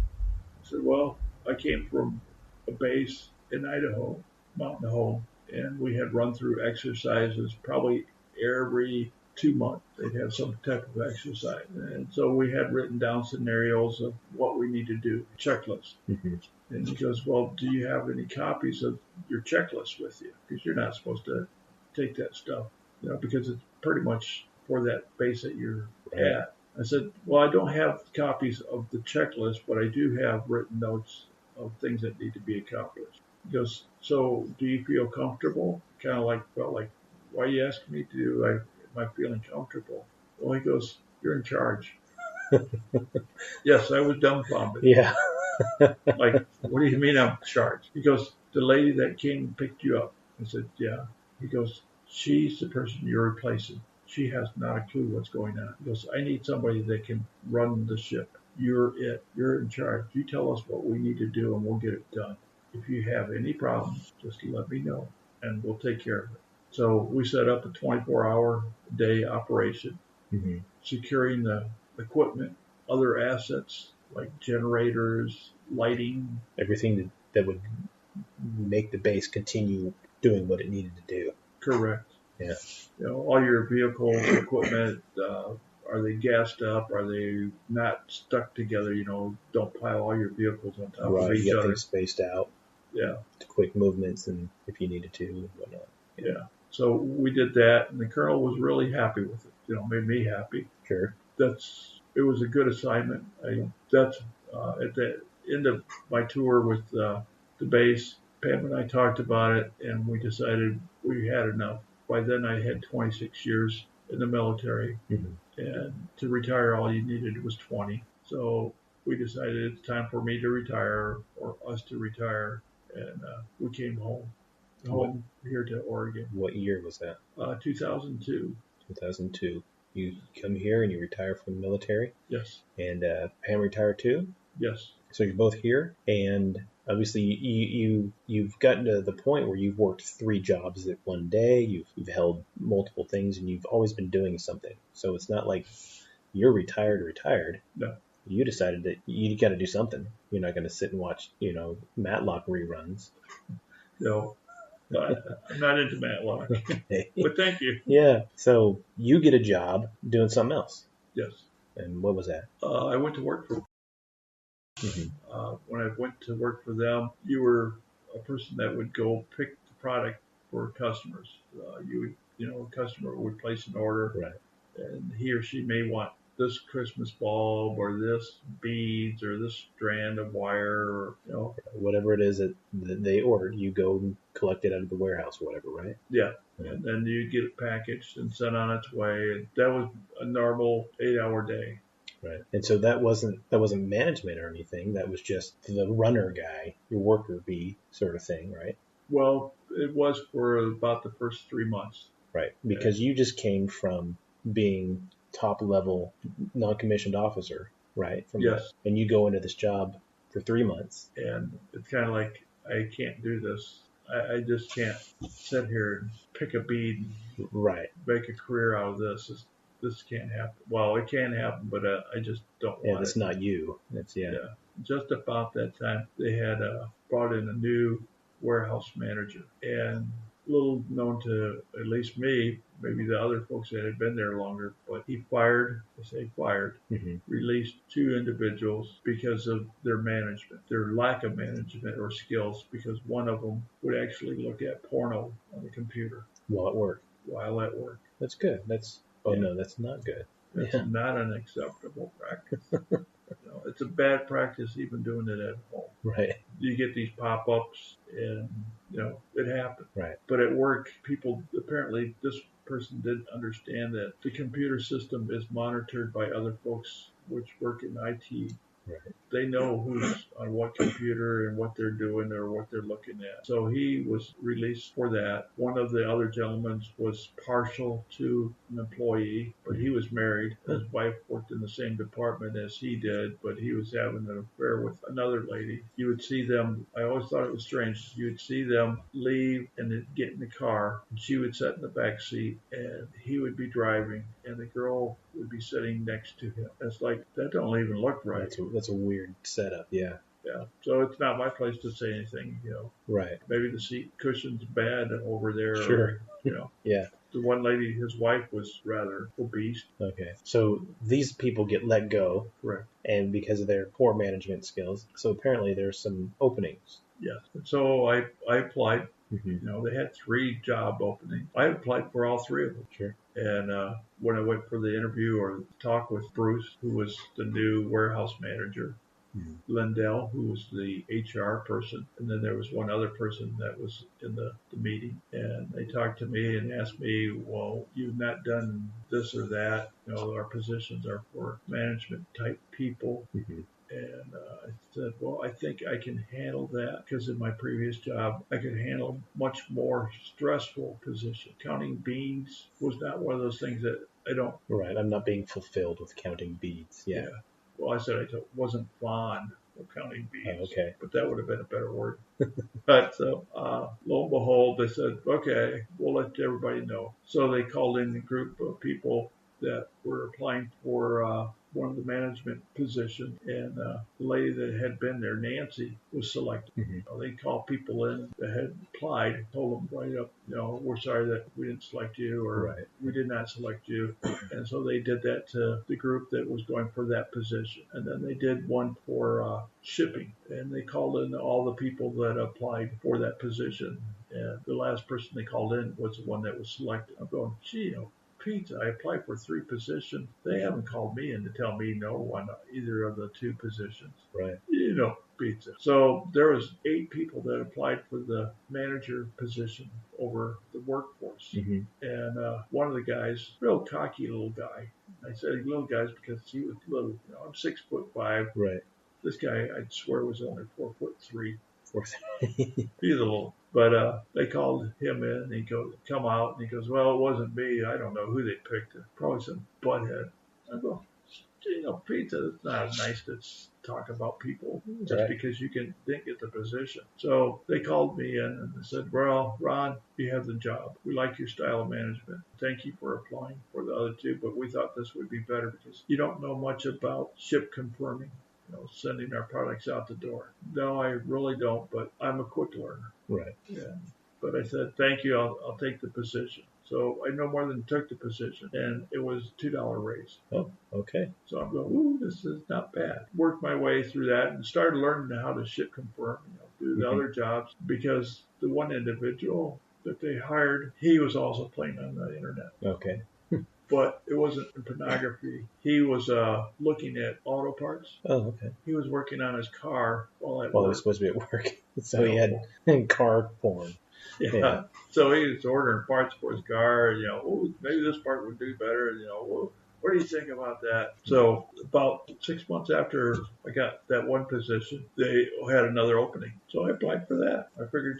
I said, well, I came from a base in Idaho, mountain home, and we had run through exercises probably every 2 months. They'd have some type of exercise. And so we had written down scenarios of what we need to do, checklists. Mm-hmm. And he goes, well, do you have any copies of your checklist with you? Because you're not supposed to take that stuff, because it's pretty much for that base that you're at. I said, well, I don't have copies of the checklist, but I do have written notes of things that need to be accomplished. He goes, so do you feel comfortable? Kind of felt like, why are you asking me to? Am I feeling comfortable? Well, he goes, you're in charge. Yes, I was dumbfounded. Yeah. Like, what do you mean I'm in charge? He goes, the lady that came and picked you up. I said, yeah. He goes, she's the person you're replacing. She has not a clue what's going on. He goes, I need somebody that can run the ship. You're it. You're in charge. You tell us what we need to do and we'll get it done. If you have any problems, just let me know and we'll take care of it. So we set up a 24-hour day operation, mm-hmm. securing the equipment, other assets like generators, lighting. Everything that would make the base continue doing what it needed to do. Correct. Yeah. All your vehicle equipment, are they gassed up? Are they not stuck together? Don't pile all your vehicles on top of each get other. Things spaced out. Yeah. Quick movements and if you needed to and whatnot. Yeah. So we did that, and the colonel was really happy with it. Made me happy. Sure. It was a good assignment. At the end of my tour with the base, Pam and I talked about it, and we decided we had enough. By then, I had 26 years in the military, mm-hmm. and to retire, all you needed was 20. So we decided it's time for me to retire, or us to retire, and we came home here to Oregon. What year was that? 2002. 2002. You come here and you retire from the military? Yes. And Pam retired too? Yes. So you're both here, and obviously you've gotten to the point where you've worked 3 jobs at one day, you've held multiple things, and you've always been doing something. So it's not like you're retired. No. You decided that you got to do something. You're not going to sit and watch, Matlock reruns. No. I'm not into Matlock, but thank you. Yeah. So you get a job doing something else. Yes. And what was that? I went to work for them. Mm-hmm. When I went to work for them, you were a person that would go pick the product for customers. A customer would place an order, right, and he or she may want this Christmas bulb or this beads or this strand of wire, or whatever it is that they ordered. You go and collect it out of the warehouse or whatever, right? Yeah. And then you get it packaged and sent on its way. And that was a normal 8-hour day. Right. And so that wasn't management or anything. That was just the runner guy, your worker bee sort of thing, right? Well, it was for about the first 3 months. Right. Because you just came from being top level non-commissioned officer, right? Yes. And you go into this job for 3 months. And it's kind of like, I can't do this. I just can't sit here and pick a bead and make a career out of this. This can't happen. Well, it can happen, but I just don't want it. Yeah, that's not you. Yeah. Just about that time, they had brought in a new warehouse manager, and little known to at least me, maybe the other folks that had been there longer, but he fired, mm-hmm. released 2 individuals because of their management, their lack of management or skills, because one of them would actually look at porno on the computer. While at work. That's good. No, that's not good. That's not an acceptable practice. It's a bad practice even doing it at home. Right. You get these pop-ups and, it happens. Right. But at work, apparently this person didn't understand that the computer system is monitored by other folks which work in IT. Right. They know who's on what computer and what they're doing or what they're looking at. So he was released for that. One of the other gentlemen was partial to an employee, but he was married. His wife worked in the same department as he did, but he was having an affair with another lady. You would see them, I always thought it was strange, you would see them leave and then get in the car, and she would sit in the back seat, and he would be driving, and the girl would be sitting next to him. It's like, that don't even look right. That's a weird setup. Yeah. Yeah. So it's not my place to say anything, Right. Maybe the seat cushion's bad over there. Sure. Or, Yeah. The one lady, his wife was rather obese. Okay. So these people get let go. Correct. And because of their poor management skills. So apparently there's some openings. Yes. And so I applied. Mm-hmm. They had 3 job openings. I applied for all 3 of them. Sure. And when I went for the interview or talk with Bruce, who was the new warehouse manager, Lindell, who was the HR person, and then there was one other person that was in the meeting, and they talked to me and asked me, well, you've not done this or that. Our positions are for management type people. Mm-hmm. And I said, well, I think I can handle that because in my previous job, I could handle much more stressful position. Counting beans was not one of those things that I don't. Right. I'm not being fulfilled with counting beads. Yeah. Well, I said I wasn't fond of counting beans. Oh, okay. But that would have been a better word. But so, lo and behold, they said, okay, we'll let everybody know. So they called in a group of people that were applying for one of the management positions, and the lady that had been there, Nancy, was selected. Mm-hmm. They called people in that had applied, told them right up, we're sorry that we didn't select you, or right. We did not select you. And so they did that to the group that was going for that position. And then they did one for shipping, and they called in all the people that applied for that position. And the last person they called in was the one that was selected. I'm going, gee, pizza. I applied for 3 positions. They haven't called me in to tell me no on either of the 2 positions. Right. Pizza. So there was 8 people that applied for the manager position over the workforce. Mm-hmm. And one of the guys, real cocky little guy. I said little guys because he was little. I'm 6'5". Right. This guy, I'd swear, was only 4'3". 4'3". He's a little. But they called him in, and he goes, come out, and he goes, well, it wasn't me. I don't know who they picked. Probably some butthead. I go, pizza, it's not nice to talk about people just because you didn't get the position. So they called me in and they said, well, Ron, you have the job. We like your style of management. Thank you for applying for the other 2, but we thought this would be better because you don't know much about ship confirming. Sending our products out the door. No, I really don't, but I'm a quick learner. Right. Yeah. But I said, thank you, I'll take the position. So I no more than took the position, and it was $2 raise. Oh, okay. So I'm going, ooh, this is not bad. Worked my way through that and started learning how to ship confirm, do the other jobs, because the one individual that they hired, he was also playing on the internet. Okay. But it wasn't in pornography. He was looking at auto parts. Oh, okay. He was working on his car while at he work. was supposed to be at work. So he had car porn. Yeah. So he was ordering parts for his car. Maybe this part would do better. What do you think about that? So about 6 months after I got that one position, they had another opening. So I applied for that. I figured,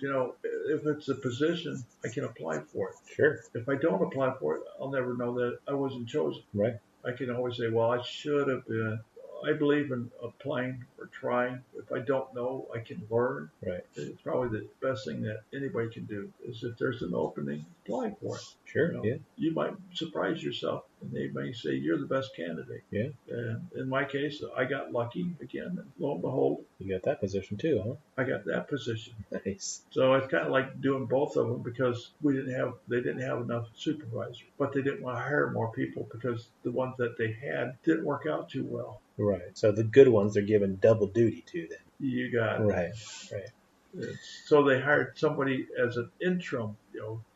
if it's a position, I can apply for it. Sure. If I don't apply for it, I'll never know that I wasn't chosen. Right. I can always say, well, I should have been. I believe in applying or trying. If I don't know, I can learn. Right. It's probably the best thing that anybody can do is if there's an opening, apply for it. Sure. Yeah. You might surprise yourself, and they may say you're the best candidate. Yeah. And in my case, I got lucky again, and lo and behold, you got that position too, huh? I got that position. Nice. So it's kind of like doing both of them because they didn't have enough supervisors, but they didn't want to hire more people because the ones that they had didn't work out too well. Right. So the good ones they're given double duty to then. You got it. Right. So they hired somebody as an interim,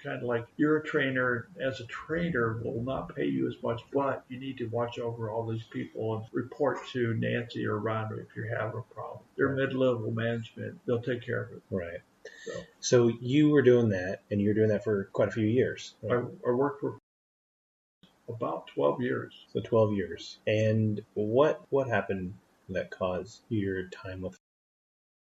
kind of like you're a trainer. As a trainer, will not pay you as much, but you need to watch over all these people and report to Nancy or Ron if you're having a problem. They're mid-level management. They'll take care of it. Right. So you were doing that, and you were doing that for quite a few years. Right? I worked for about 12 years. So 12 years. And what happened that caused your time with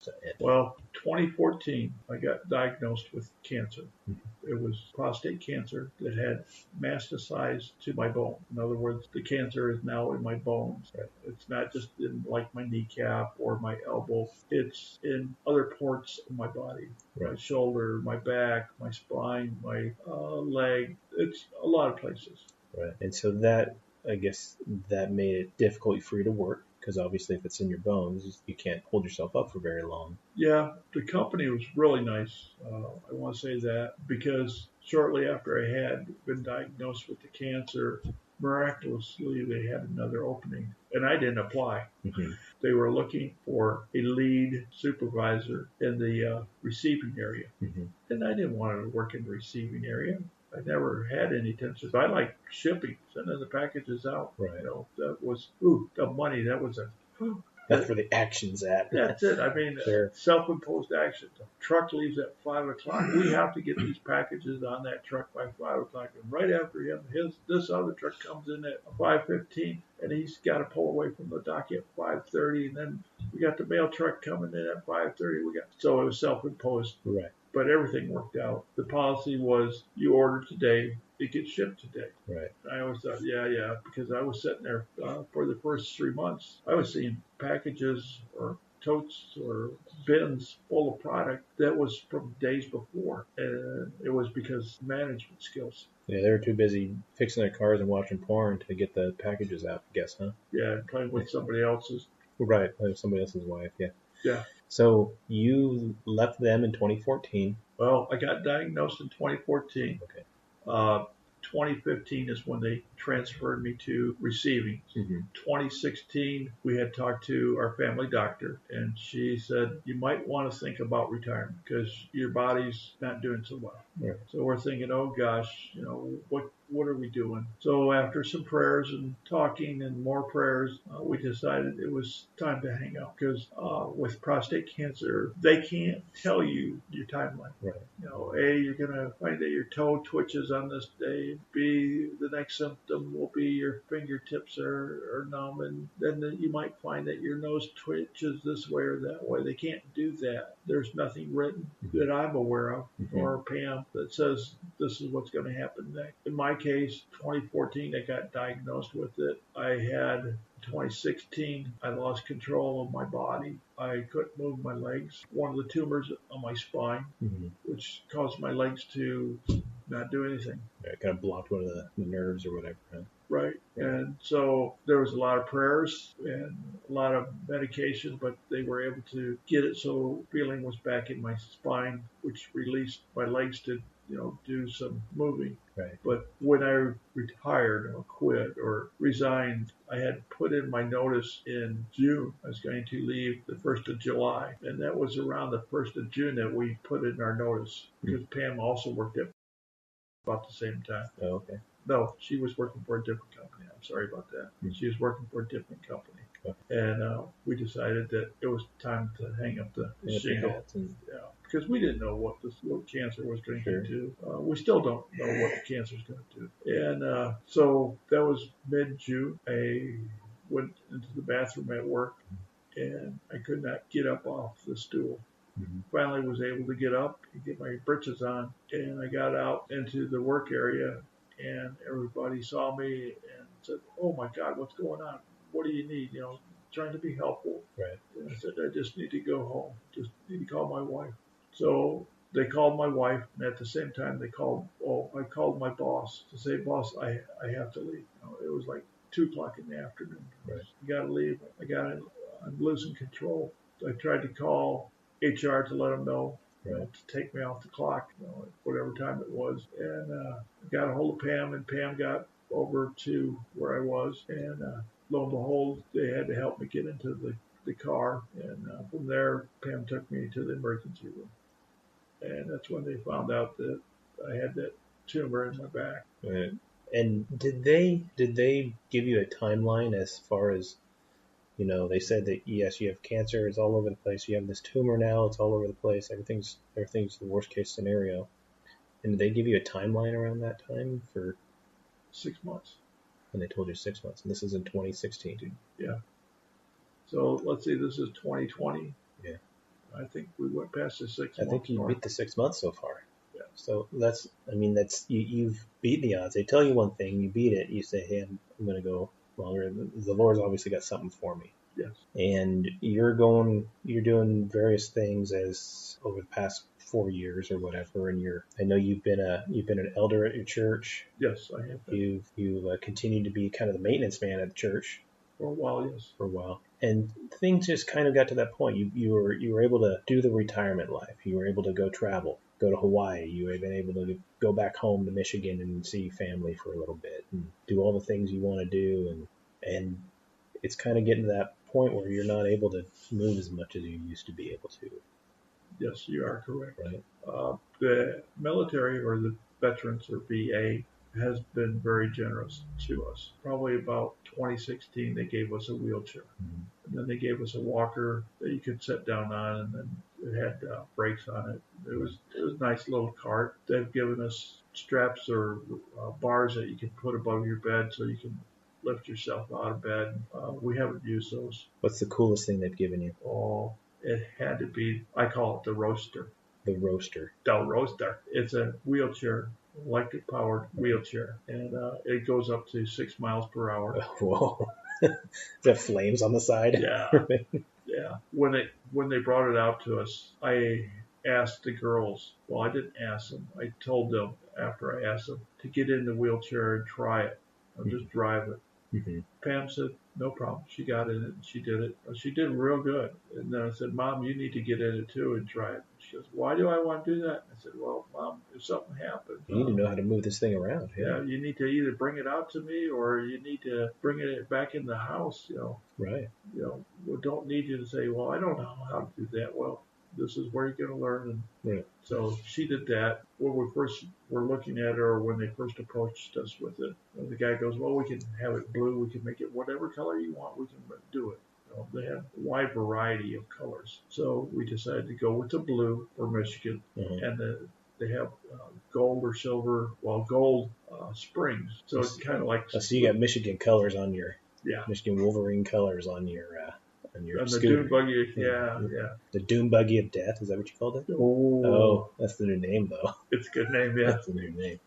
to end? Well, 2014, I got diagnosed with cancer. Mm-hmm. It was prostate cancer that had metastasized to my bone. In other words, the cancer is now in my bones. Right. It's not just in like my kneecap or my elbow. It's in other parts of my body. Right. My shoulder, my back, my spine, my leg. It's a lot of places. Right. And so that, I guess, that made it difficult for you to work, because obviously if it's in your bones, you can't hold yourself up for very long. Yeah, the company was really nice. I want to say that because shortly after I had been diagnosed with the cancer, miraculously they had another opening, and I didn't apply. Mm-hmm. They were looking for a lead supervisor in the receiving area, Mm-hmm. and I didn't want to work in the receiving area. I never had any intentions. I like shipping, sending the packages out. Right. You know, that was the money. That was a That's where the action's at. That's it. I mean, Sure. Self-imposed action. The truck leaves at 5 o'clock. We have to get these packages on that truck by 5 o'clock. And right after him, this other truck comes in at 5:15, and he's got to pull away from the dock at 5:30. And then we got the mail truck coming in at 5:30. So it was self-imposed. Right. But everything worked out. The policy was you order today, it gets shipped today. Right. I always thought, yeah, because I was sitting there for the first 3 months. I was seeing packages or totes or bins full of product that was from days before. And it was because management skills. Yeah, they were too busy fixing their cars and watching porn to get the packages out, I guess, huh? Yeah, playing with somebody else's. Right, like somebody else's wife, yeah. Yeah. So you left them in 2014. Well, I got diagnosed in 2014. Okay. 2015 is when they transferred me to receiving. Mm-hmm. 2016, we had talked to our family doctor, and she said, you might want to think about retirement because your body's not doing so well. Right. So we're thinking, oh gosh, what are we doing? So after some prayers and talking and more prayers, we decided it was time to hang up because with prostate cancer, they can't tell you your timeline. Right. A, you're going to find that your toe twitches on this day. B, the next symptom will be your fingertips are numb, and then you might find that your nose twitches this way or that way. They can't do that. There's nothing written that I'm aware of, or Pam, that says this is what's going to happen next. In my case, 2014, I got diagnosed with it. I had 2016, I lost control of my body. I couldn't move my legs. One of the tumors on my spine, which caused my legs to not do anything. Yeah, it kind of blocked one of the nerves or whatever. Huh? Right. Yeah. And so there was a lot of prayers and a lot of medication, but they were able to get it so feeling was back in my spine, which released my legs to do some moving. Right. But when I retired or quit or resigned, I had put in my notice in June. I was going to leave the 1st of July. And that was around the 1st of June that we put in our notice because Pam also worked at about the same time. Oh, okay. No, she was working for a different company. I'm sorry about that. She was working for a different company. Okay. And we decided that it was time to hang up the shingle. Because we didn't know what cancer was going to do. We still don't know what the cancer is going to do. And so that was mid-June. I went into the bathroom at work, and I could not get up off the stool. Finally was able to get up and get my britches on, and I got out into the work area, and everybody saw me and said, oh my God, what's going on? What do you need? Trying to be helpful. Right. And I said, I just need to go home. Just need to call my wife. So they called my wife, and at the same time I called my boss to say, boss, I have to leave. It was like 2 o'clock in the afternoon. Right. I got to leave. I'm losing control. I tried to call HR to let them know to take me off the clock, whatever time it was. And I got a hold of Pam, and Pam got over to where I was. And lo and behold, they had to help me get into the car. And from there, Pam took me to the emergency room. And that's when they found out that I had that tumor in my back. Right. And did they give you a timeline as far as, they said that, yes, you have cancer, it's all over the place. You have this tumor now, it's all over the place. Everything's the worst case scenario. And did they give you a timeline around that time for 6 months? And they told you 6 months. And this is in 2016. Yeah. So let's see, this is 2020. Yeah. I think we went past the 6 I months. think you beat the 6 months so far. Yeah. So that's you've beat the odds. They tell you one thing, you beat it. You say, hey, I'm going to go longer. The Lord's obviously got something for me. Yes. And you're doing various things as over the past 4 years or whatever. And I know you've been an elder at your church. Yes, I have been. You've continued to be kind of the maintenance man at the church. For a while, yes. For a while. And things just kind of got to that point. You were able to do the retirement life. You were able to go travel, go to Hawaii. You were able to go back home to Michigan and see family for a little bit and do all the things you want to do. And it's kind of getting to that point where you're not able to move as much as you used to be able to. Yes, you are correct. Right. The military or the veterans or VA has been very generous to us. Probably about 2016, they gave us a wheelchair. Mm-hmm. And then they gave us a walker that you could sit down on, and then it had brakes on it. It was a nice little cart. They've given us straps or bars that you can put above your bed so you can lift yourself out of bed. We haven't used those. What's the coolest thing they've given you? Oh, it had to be, I call it the roaster. The roaster. The roaster. It's a wheelchair, electric powered wheelchair, and it goes up to 6 miles per hour. Whoa. Is that flames on the side? Yeah. Yeah. When they brought it out to us, I asked the girls, well, I didn't ask them. I told them after I asked them to get in the wheelchair and try it. I'll just drive it. Mm-hmm. Pam said, no problem. She got in it and she did it. She did real good. And then I said, Mom, you need to get in it too and try it. She goes, why do I want to do that? I said, well, Mom, if something happens. You need to know how to move this thing around. Yeah, you need to either bring it out to me or you need to bring it back in the house, Right. We don't need you to say, well, I don't know how to do that. Well, this is where you're going to learn. And right. So she did that. When we first were looking at her, or when they first approached us with it, the guy goes, well, we can have it blue. We can make it whatever color you want. We can do it. They have a wide variety of colors. So we decided to go with the blue for Michigan. Mm-hmm. And they have gold or silver, gold springs. So it's kind of like... So you got Michigan colors on your... Yeah. Michigan Wolverine colors on your and the scooter. dune buggy, yeah. The dune buggy of death, is that what you called it? Oh, that's the new name, though. It's a good name, yeah. That's the new name.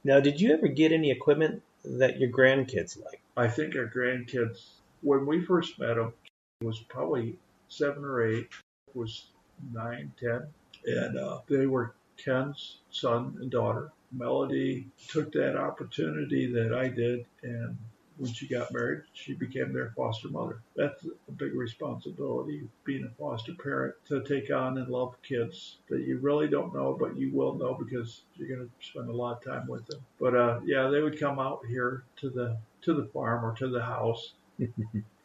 Now, did you ever get any equipment that your grandkids like? I think our grandkids, when we first met them, was probably 7 or 8, was 9, 10, and they were Ken's son and daughter. Melody took that opportunity that I did, and when she got married, she became their foster mother. That's a big responsibility, being a foster parent, to take on and love kids that you really don't know, but you will know because you're going to spend a lot of time with them. But they would come out here to the farm or to the house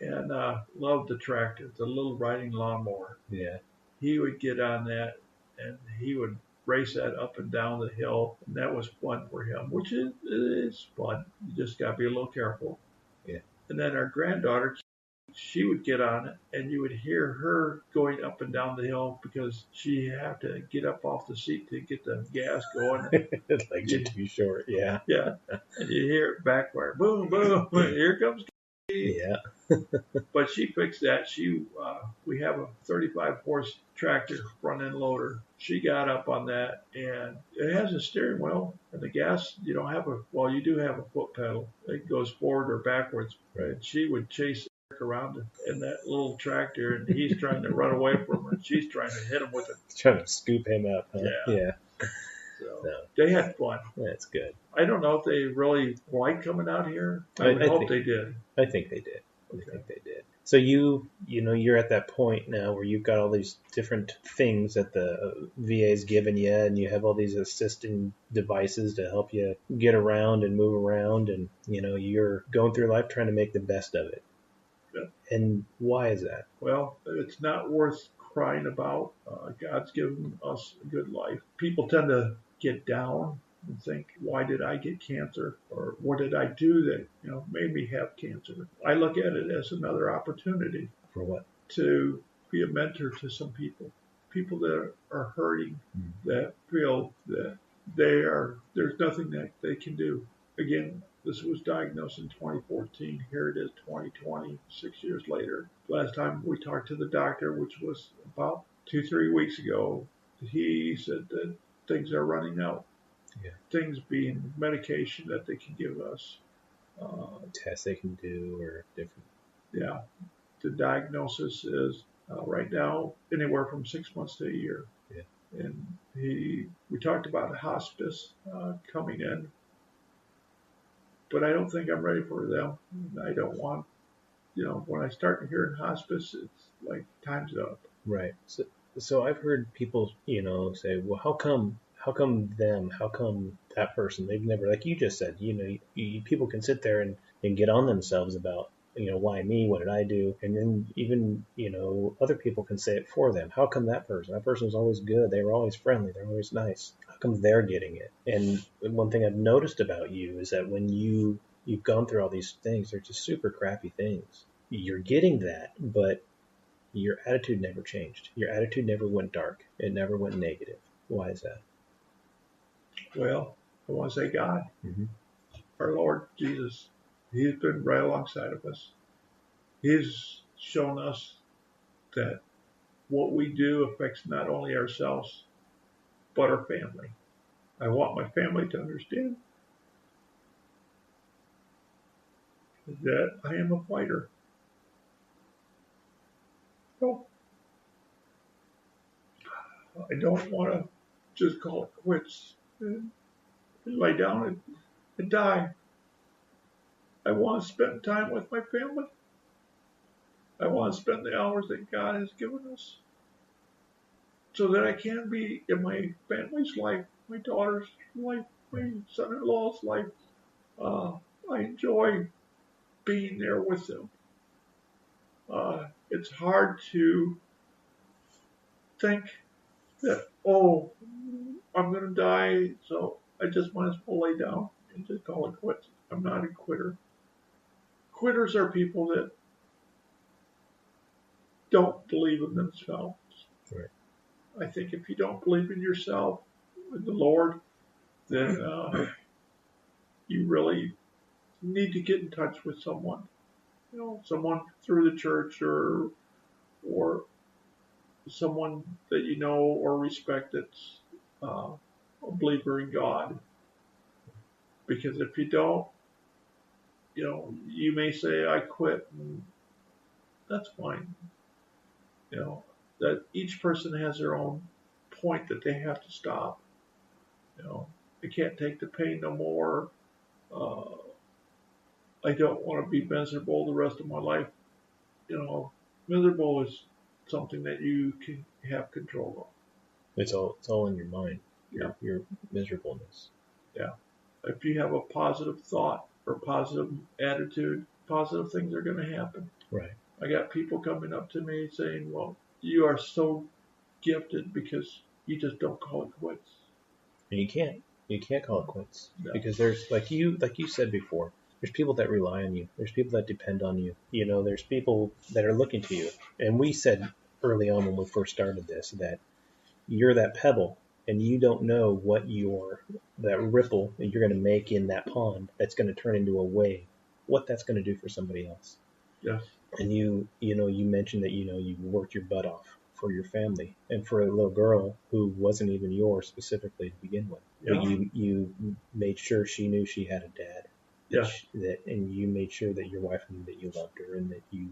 and love the tractor, the little riding lawnmower. Yeah. He would get on that and he would race that up and down the hill, and that was fun for him, which is fun. You just got to be a little careful. Yeah. And then our granddaughter, she would get on it, and you would hear her going up and down the hill because she had to get up off the seat to get the gas going. Like too short, yeah. Yeah. And you hear it backfire. Boom, boom, here comes Yeah. But she fixed that. We have a 35 horse tractor front end loader. She got up on that, and it has a steering wheel, and the gas, you don't have you do have a foot pedal. It goes forward or backwards. Right. She would chase around in that little tractor, and he's trying to run away from her, and she's trying to hit him with it. Trying to scoop him up, huh? Yeah. So they had fun. That's good. I don't know if they really liked coming out here. I hope they did. I think they did. Okay. I think they did. So you're at that point now where you've got all these different things that the VA's given you, and you have all these assisting devices to help you get around and move around, and you're going through life trying to make the best of it. Yeah. And why is that? Well, it's not worth crying about. God's given us a good life. People tend to get down and think, why did I get cancer? Or what did I do that made me have cancer? I look at it as another opportunity. For what? To be a mentor to some people that are hurting, that feel that there's nothing that they can do. Again, This was diagnosed in 2014. Here it is, 2020, 6 years later. Last time we talked to the doctor, which was about 2-3 weeks ago, he said that things are running out. Yeah. Things being medication that they can give us. Tests they can do or different. Yeah. The diagnosis is right now anywhere from 6 months to a year. Yeah. And we talked about a hospice coming in, but I don't think I'm ready for them. I don't want, when I start hearing hospice, it's like time's up. Right. So I've heard people, say, well, how come them? How come that person? They've never, like you just said, people can sit there and get on themselves about, why me? What did I do? And then even, other people can say it for them. How come that person? That person was always good. They were always friendly. They're always nice. How come they're getting it? And one thing I've noticed about you is that when you've gone through all these things, they're just super crappy things. You're getting that, but your attitude never changed. Your attitude never went dark. It never went negative. Why is that? Well, I want to say God, Mm-hmm. our Lord Jesus. He's been right alongside of us. He's shown us that what we do affects not only ourselves, but our family. I want my family to understand that I am a fighter. So I don't want to just call it quits and lay down and die. I want to spend time with my family. I want to spend the hours that God has given us so that I can be in my family's life, my daughter's life, my son-in-law's life. I enjoy being there with them. It's hard to think that, I'm going to die, so I just might as well lay down and just call it quits. I'm not a quitter. Quitters are people that don't believe in themselves. Right. I think if you don't believe in yourself, in the Lord, then you really need to get in touch with someone. Someone through the church or someone that you know or respect that's a believer in God. Because if you don't, you may say, I quit, and that's fine. That each person has their own point that they have to stop. I can't take the pain no more. I don't want to be miserable the rest of my life. Miserable is something that you can have control of. It's all in your mind. Yeah. Your miserableness. Yeah. If you have a positive thought or positive attitude, positive things are going to happen. Right. I got people coming up to me saying, well, you are so gifted because you just don't call it quits. And you can't call it quits. No. Because there's, like you said before, there's people that rely on you. There's people that depend on you. There's people that are looking to you. And we said early on when we first started this that you're that pebble and you don't know what that ripple that you're going to make in that pond that's going to turn into a wave, what that's going to do for somebody else. Yes. And you mentioned that, you worked your butt off for your family and for a little girl who wasn't even yours specifically to begin with. Yeah. But you made sure she knew she had a dad. Yes. And you made sure that your wife knew that you loved her and that you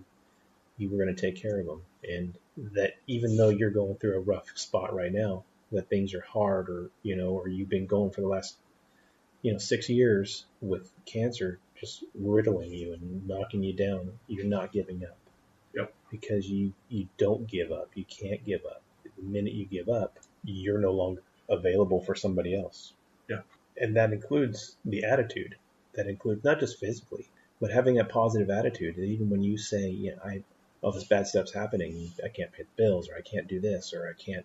were going to take care of them. And that even though you're going through a rough spot right now, that things are hard or you've been going for the last, 6 years with cancer just riddling you and knocking you down, you're not giving up. Yep. Because you don't give up. You can't give up. The minute you give up, you're no longer available for somebody else. Yeah. And that includes the attitude. That includes not just physically, but having that positive attitude. That even when you say, all this bad stuff's happening, I can't pay the bills, or I can't do this, or I can't,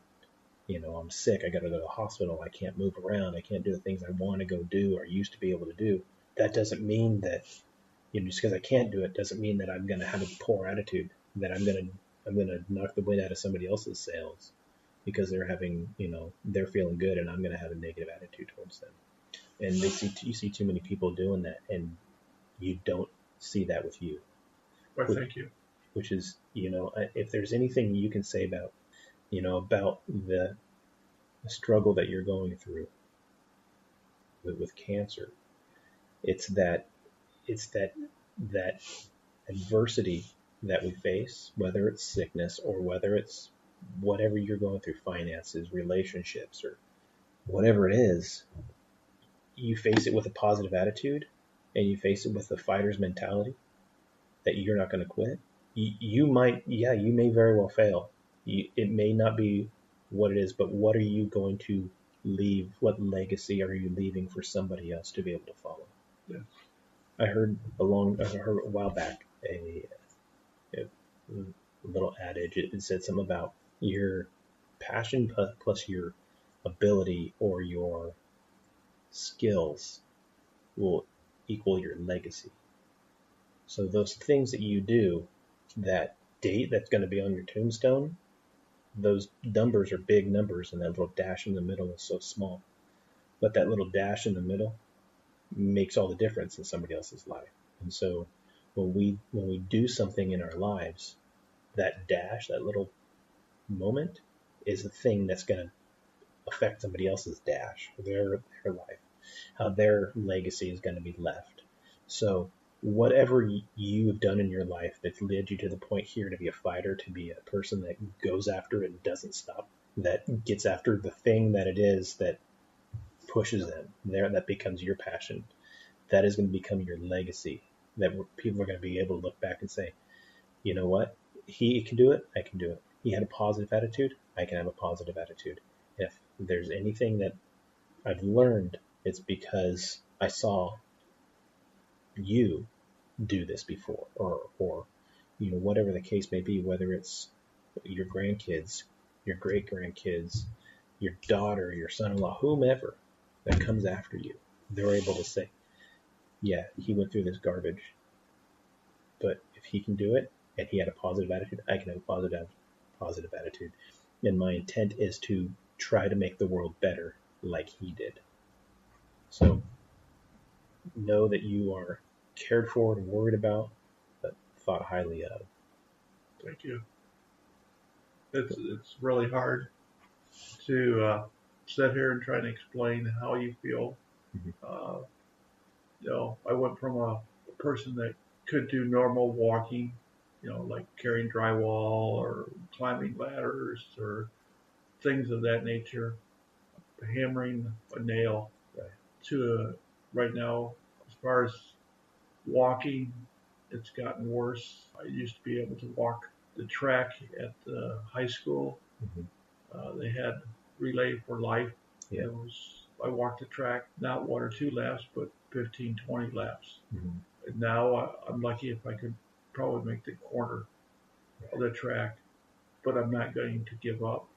I'm sick, I got to go to the hospital, I can't move around, I can't do the things I want to go do or used to be able to do. That doesn't mean that, just because I can't do it doesn't mean that I'm going to have a poor attitude, that I'm going to knock the wind out of somebody else's sails because they're having, they're feeling good and I'm going to have a negative attitude towards them. And you see too many people doing that, and you don't see that with you. Well, thank you. Which is, if there's anything you can say about, about the struggle that you're going through with cancer, it's that that adversity that we face, whether it's sickness or whether it's whatever you're going through, finances, relationships, or whatever it is, you face it with a positive attitude, and you face it with the fighter's mentality that you're not going to quit. You may very well fail. It may not be what it is, but what are you going to leave? What legacy are you leaving for somebody else to be able to follow? Yeah. I heard a while back a little adage. It said something about your passion plus your ability or your skills will equal your legacy. So those things that you do, that date that's going to be on your tombstone, those numbers are big numbers, and that little dash in the middle is so small. But that little dash in the middle makes all the difference in somebody else's life. And so when we do something in our lives, that dash, that little moment, is the thing that's going to affect somebody else's dash, their life, how their legacy is going to be left. So whatever you've done in your life that's led you to the point here to be a fighter, to be a person that goes after it and doesn't stop, that gets after the thing that it is that pushes them there, that becomes your passion, that is going to become your legacy, that people are going to be able to look back and say, you know what, he can do it, I can do it. He had a positive attitude, I can have a positive attitude. If there's anything that I've learned, it's because I saw you do this before, or whatever the case may be, whether it's your grandkids, your great grandkids, your daughter, your son-in-law, whomever that comes after you, they're able to say, yeah, he went through this garbage, but if he can do it and he had a positive attitude, I can have a positive attitude. And my intent is to try to make the world better like he did. So know that you are cared for and worried about, but thought highly of. Thank you. It's really hard to sit here and try to explain how you feel. Mm-hmm. I went from a person that could do normal walking, like carrying drywall or climbing ladders or things of that nature, hammering a nail, right, to right now, as far as walking, it's gotten worse. I used to be able to walk the track at the high school. Mm-hmm. They had Relay for Life. Yeah. I walked the track, not 1 or 2 laps, but 15, 20 laps. Mm-hmm. And now I'm lucky if I could probably make the corner of the track, but I'm not going to give up.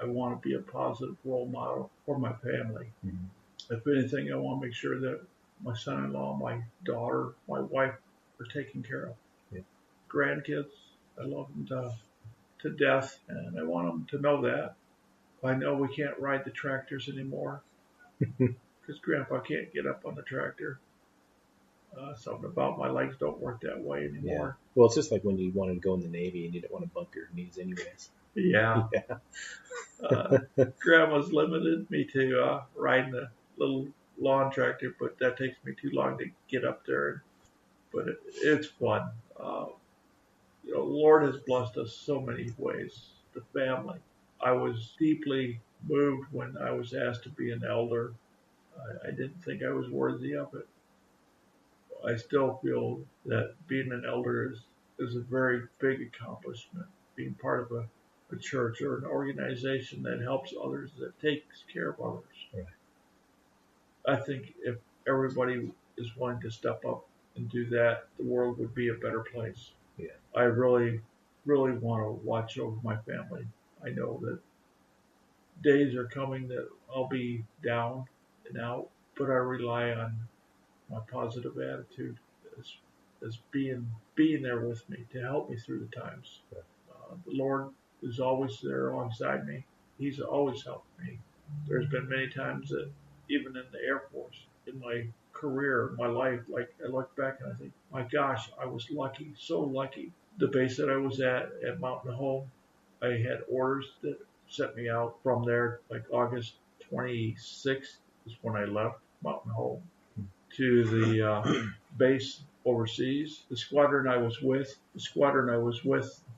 I want to be a positive role model for my family. Mm-hmm. If anything, I want to make sure that my son-in-law, my daughter, my wife are taken care of. Yeah. Grandkids, I love them to death, and I want them to know that. I know we can't ride the tractors anymore because Grandpa can't get up on the tractor. Something about my legs don't work that way anymore. Yeah. Well, it's just like when you wanted to go in the Navy and you didn't want to bump your knees anyways. Yeah. Grandma's limited me to riding the little lawn tractor, but that takes me too long to get up there. But it's fun. The Lord has blessed us so many ways. The family. I was deeply moved when I was asked to be an elder. I didn't think I was worthy of it. I still feel that being an elder is a very big accomplishment. Being part of a church or an organization that helps others, that takes care of others. Right. I think if everybody is willing to step up and do that, the world would be a better place. Yeah. I really, really want to watch over my family. I know that days are coming that I'll be down and out, but I rely on my positive attitude as being there with me to help me through the times. Right. The Lord is always there alongside me. He's always helped me. There's been many times that even in the Air Force, in my career, my life. Like I look back and I think, my gosh, I was lucky, so lucky. The base that I was at Mountain Home, I had orders that sent me out from there. Like August 26th is when I left Mountain Home to the base overseas. The squadron I was with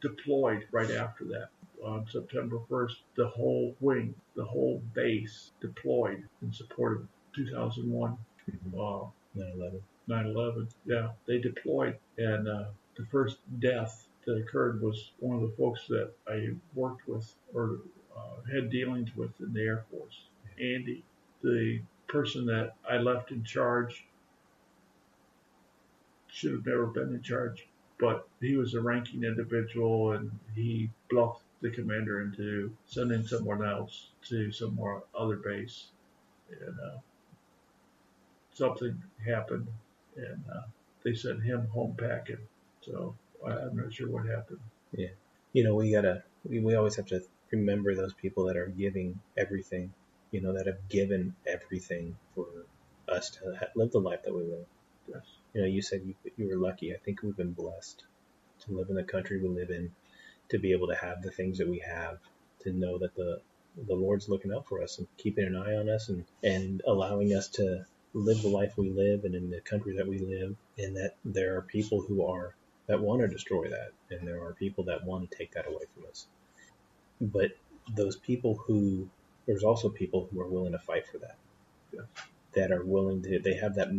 deployed right after that. On September 1st, the whole wing, the whole base deployed in support of 2001. 9/11. 9/11. Yeah, they deployed, and the first death that occurred was one of the folks that I worked with or had dealings with in the Air Force, Andy, the person that I left in charge. Should have never been in charge, but he was a ranking individual, and he bluffed the commander into sending someone else to some more other base, and something happened, and they sent him home packing. So I'm not sure what happened. Yeah. We always have to remember those people that are giving everything, that have given everything for us to live the life that we live. Yes. You said you were lucky. I think we've been blessed to live in the country we live in, to be able to have the things that we have, to know that the Lord's looking out for us and keeping an eye on us and allowing us to live the life we live and in the country that we live, and that there are people that want to destroy that, and there are people that want to take that away from us. But there's also people who are willing to fight for that. Yes. That are willing to, they have that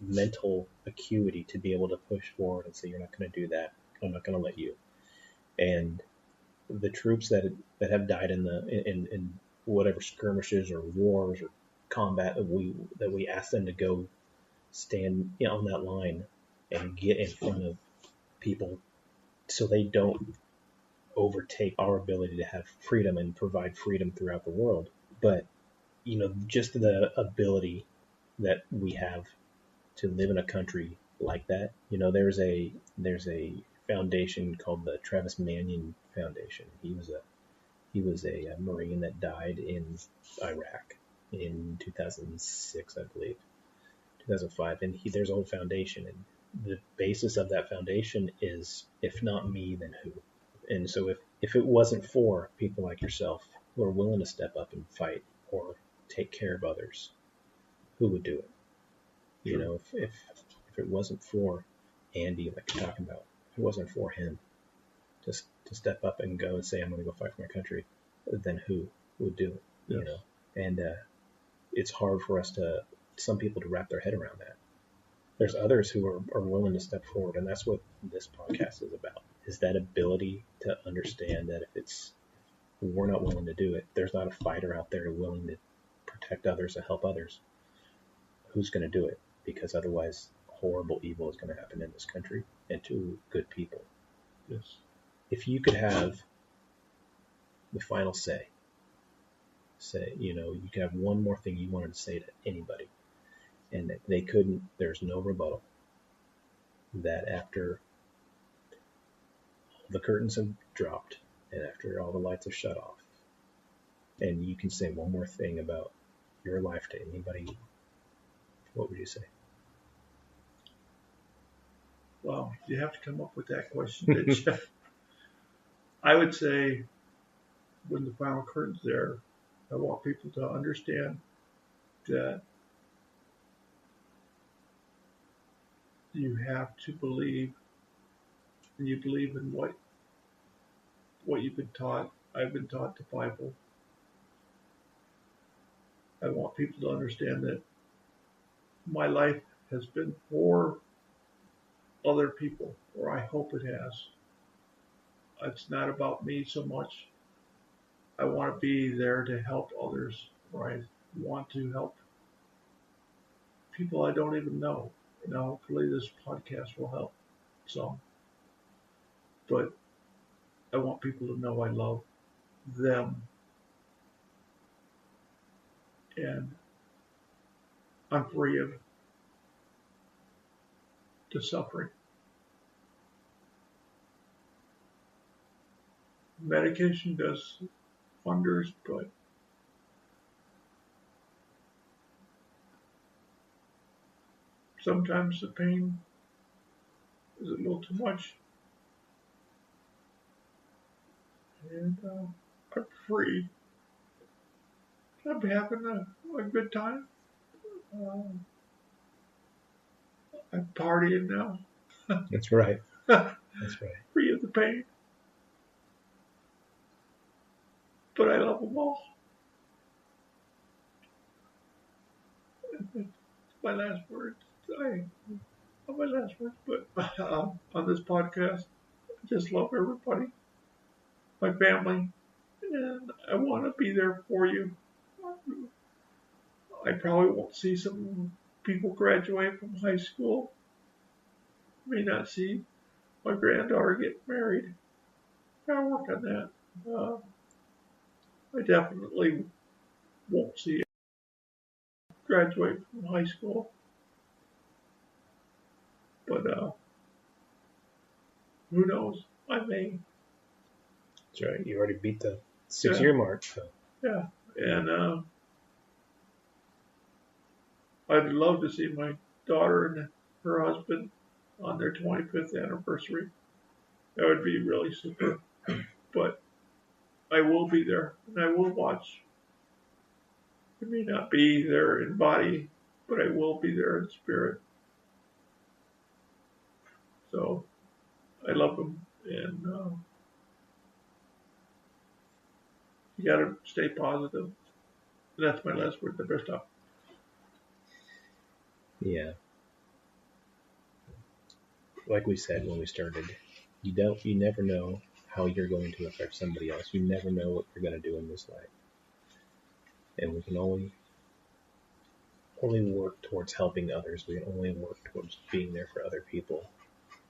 mental acuity to be able to push forward and say, you're not going to do that. I'm not going to let you. And the troops that have died in whatever skirmishes or wars or combat that we ask them to go stand on that line and get in front of people so they don't overtake our ability to have freedom and provide freedom throughout the world. But just the ability that we have to live in a country like that. There's a foundation called the Travis Manion Foundation. He was a Marine that died in Iraq in 2006, I believe, 2005. And there's a whole foundation, and the basis of that foundation is, if not me, then who? And so if it wasn't for people like yourself who are willing to step up and fight or take care of others, who would do it? Sure. If it wasn't for Andy, like you're talking about, if it wasn't for him just to step up and go and say, I'm going to go fight for my country, then who would do it? Yes. And it's hard for some people to wrap their head around that. There's others who are willing to step forward, and that's what this podcast is about, is that ability to understand that if we're not willing to do it, there's not a fighter out there willing to protect others and help others. Who's going to do it? Because otherwise horrible evil is going to happen in this country and to good people. Yes. If you could have the final say, you could have one more thing you wanted to say to anybody, and they couldn't, there's no rebuttal, that after the curtains have dropped and after all the lights are shut off, and you can say one more thing about your life to anybody, what would you say? Wow, you have to come up with that question, didn't you? I would say, when the final curtain's there, I want people to understand that you have to believe, and you believe in what you've been taught. I've been taught the Bible. I want people to understand that my life has been for other people, or I hope it has. It's not about me so much. I want to be there to help others, or I want to help people I don't even know. Hopefully this podcast will help some. But I want people to know I love them. And I'm free of the suffering. Medication does wonders, but sometimes the pain is a little too much. And I'm free. I'm having a good time. I'm partying now. That's right. That's right. Free of the pain. But I love them all. It's my last words. My last words, but on this podcast, I just love everybody, my family, and I want to be there for you. I probably won't see some people graduate from high school. May not see my granddaughter get married. I'll work on that. I definitely won't see it graduate from high school. But who knows? I may. That's right. You already beat the 6-year mark. So. Yeah. And I'd love to see my daughter and her husband on their 25th anniversary. That would be really super. But I will be there and I will watch. I may not be there in body, but I will be there in spirit. So I love them, and you got to stay positive. And that's my last word. The best up. Yeah. Like we said when we started, you never know how you're going to affect somebody else. You never know what you're going to do in this life. And we can only work towards helping others. We can only work towards being there for other people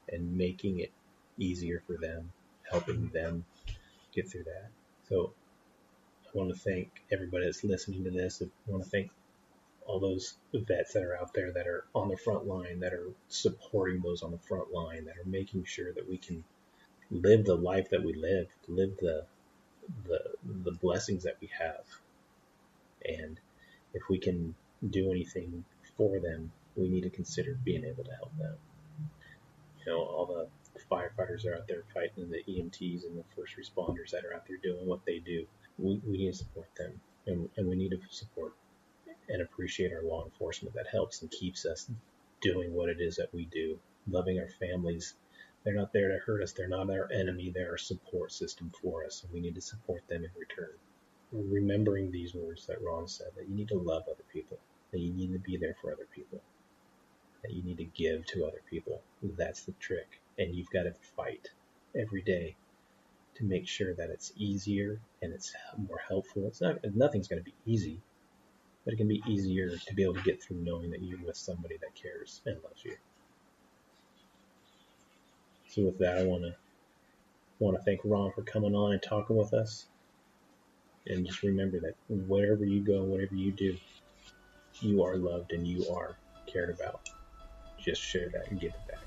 and making it easier for them, helping them get through that. So I want to thank everybody that's listening to this. I want to thank all those vets that are out there that are on the front line, that are supporting those on the front line, that are making sure that we can live the life that we live the blessings that we have. And if we can do anything for them, we need to consider being able to help them. You know, all the firefighters are out there fighting, and the EMTs and the first responders that are out there doing what they do. We need to support them, and we need to support and appreciate our law enforcement that helps and keeps us doing what it is that we do, loving our families. They're not there to hurt us. They're not our enemy. They're our support system for us, and we need to support them in return. Remembering these words that Ron said, that you need to love other people, that you need to be there for other people, that you need to give to other people. That's the trick. And you've got to fight every day to make sure that it's easier and it's more helpful. Nothing's going to be easy, but it can be easier to be able to get through knowing that you're with somebody that cares and loves you. So with that, I want to thank Ron for coming on and talking with us. And just remember that wherever you go, whatever you do, you are loved and you are cared about. Just share that and give it back.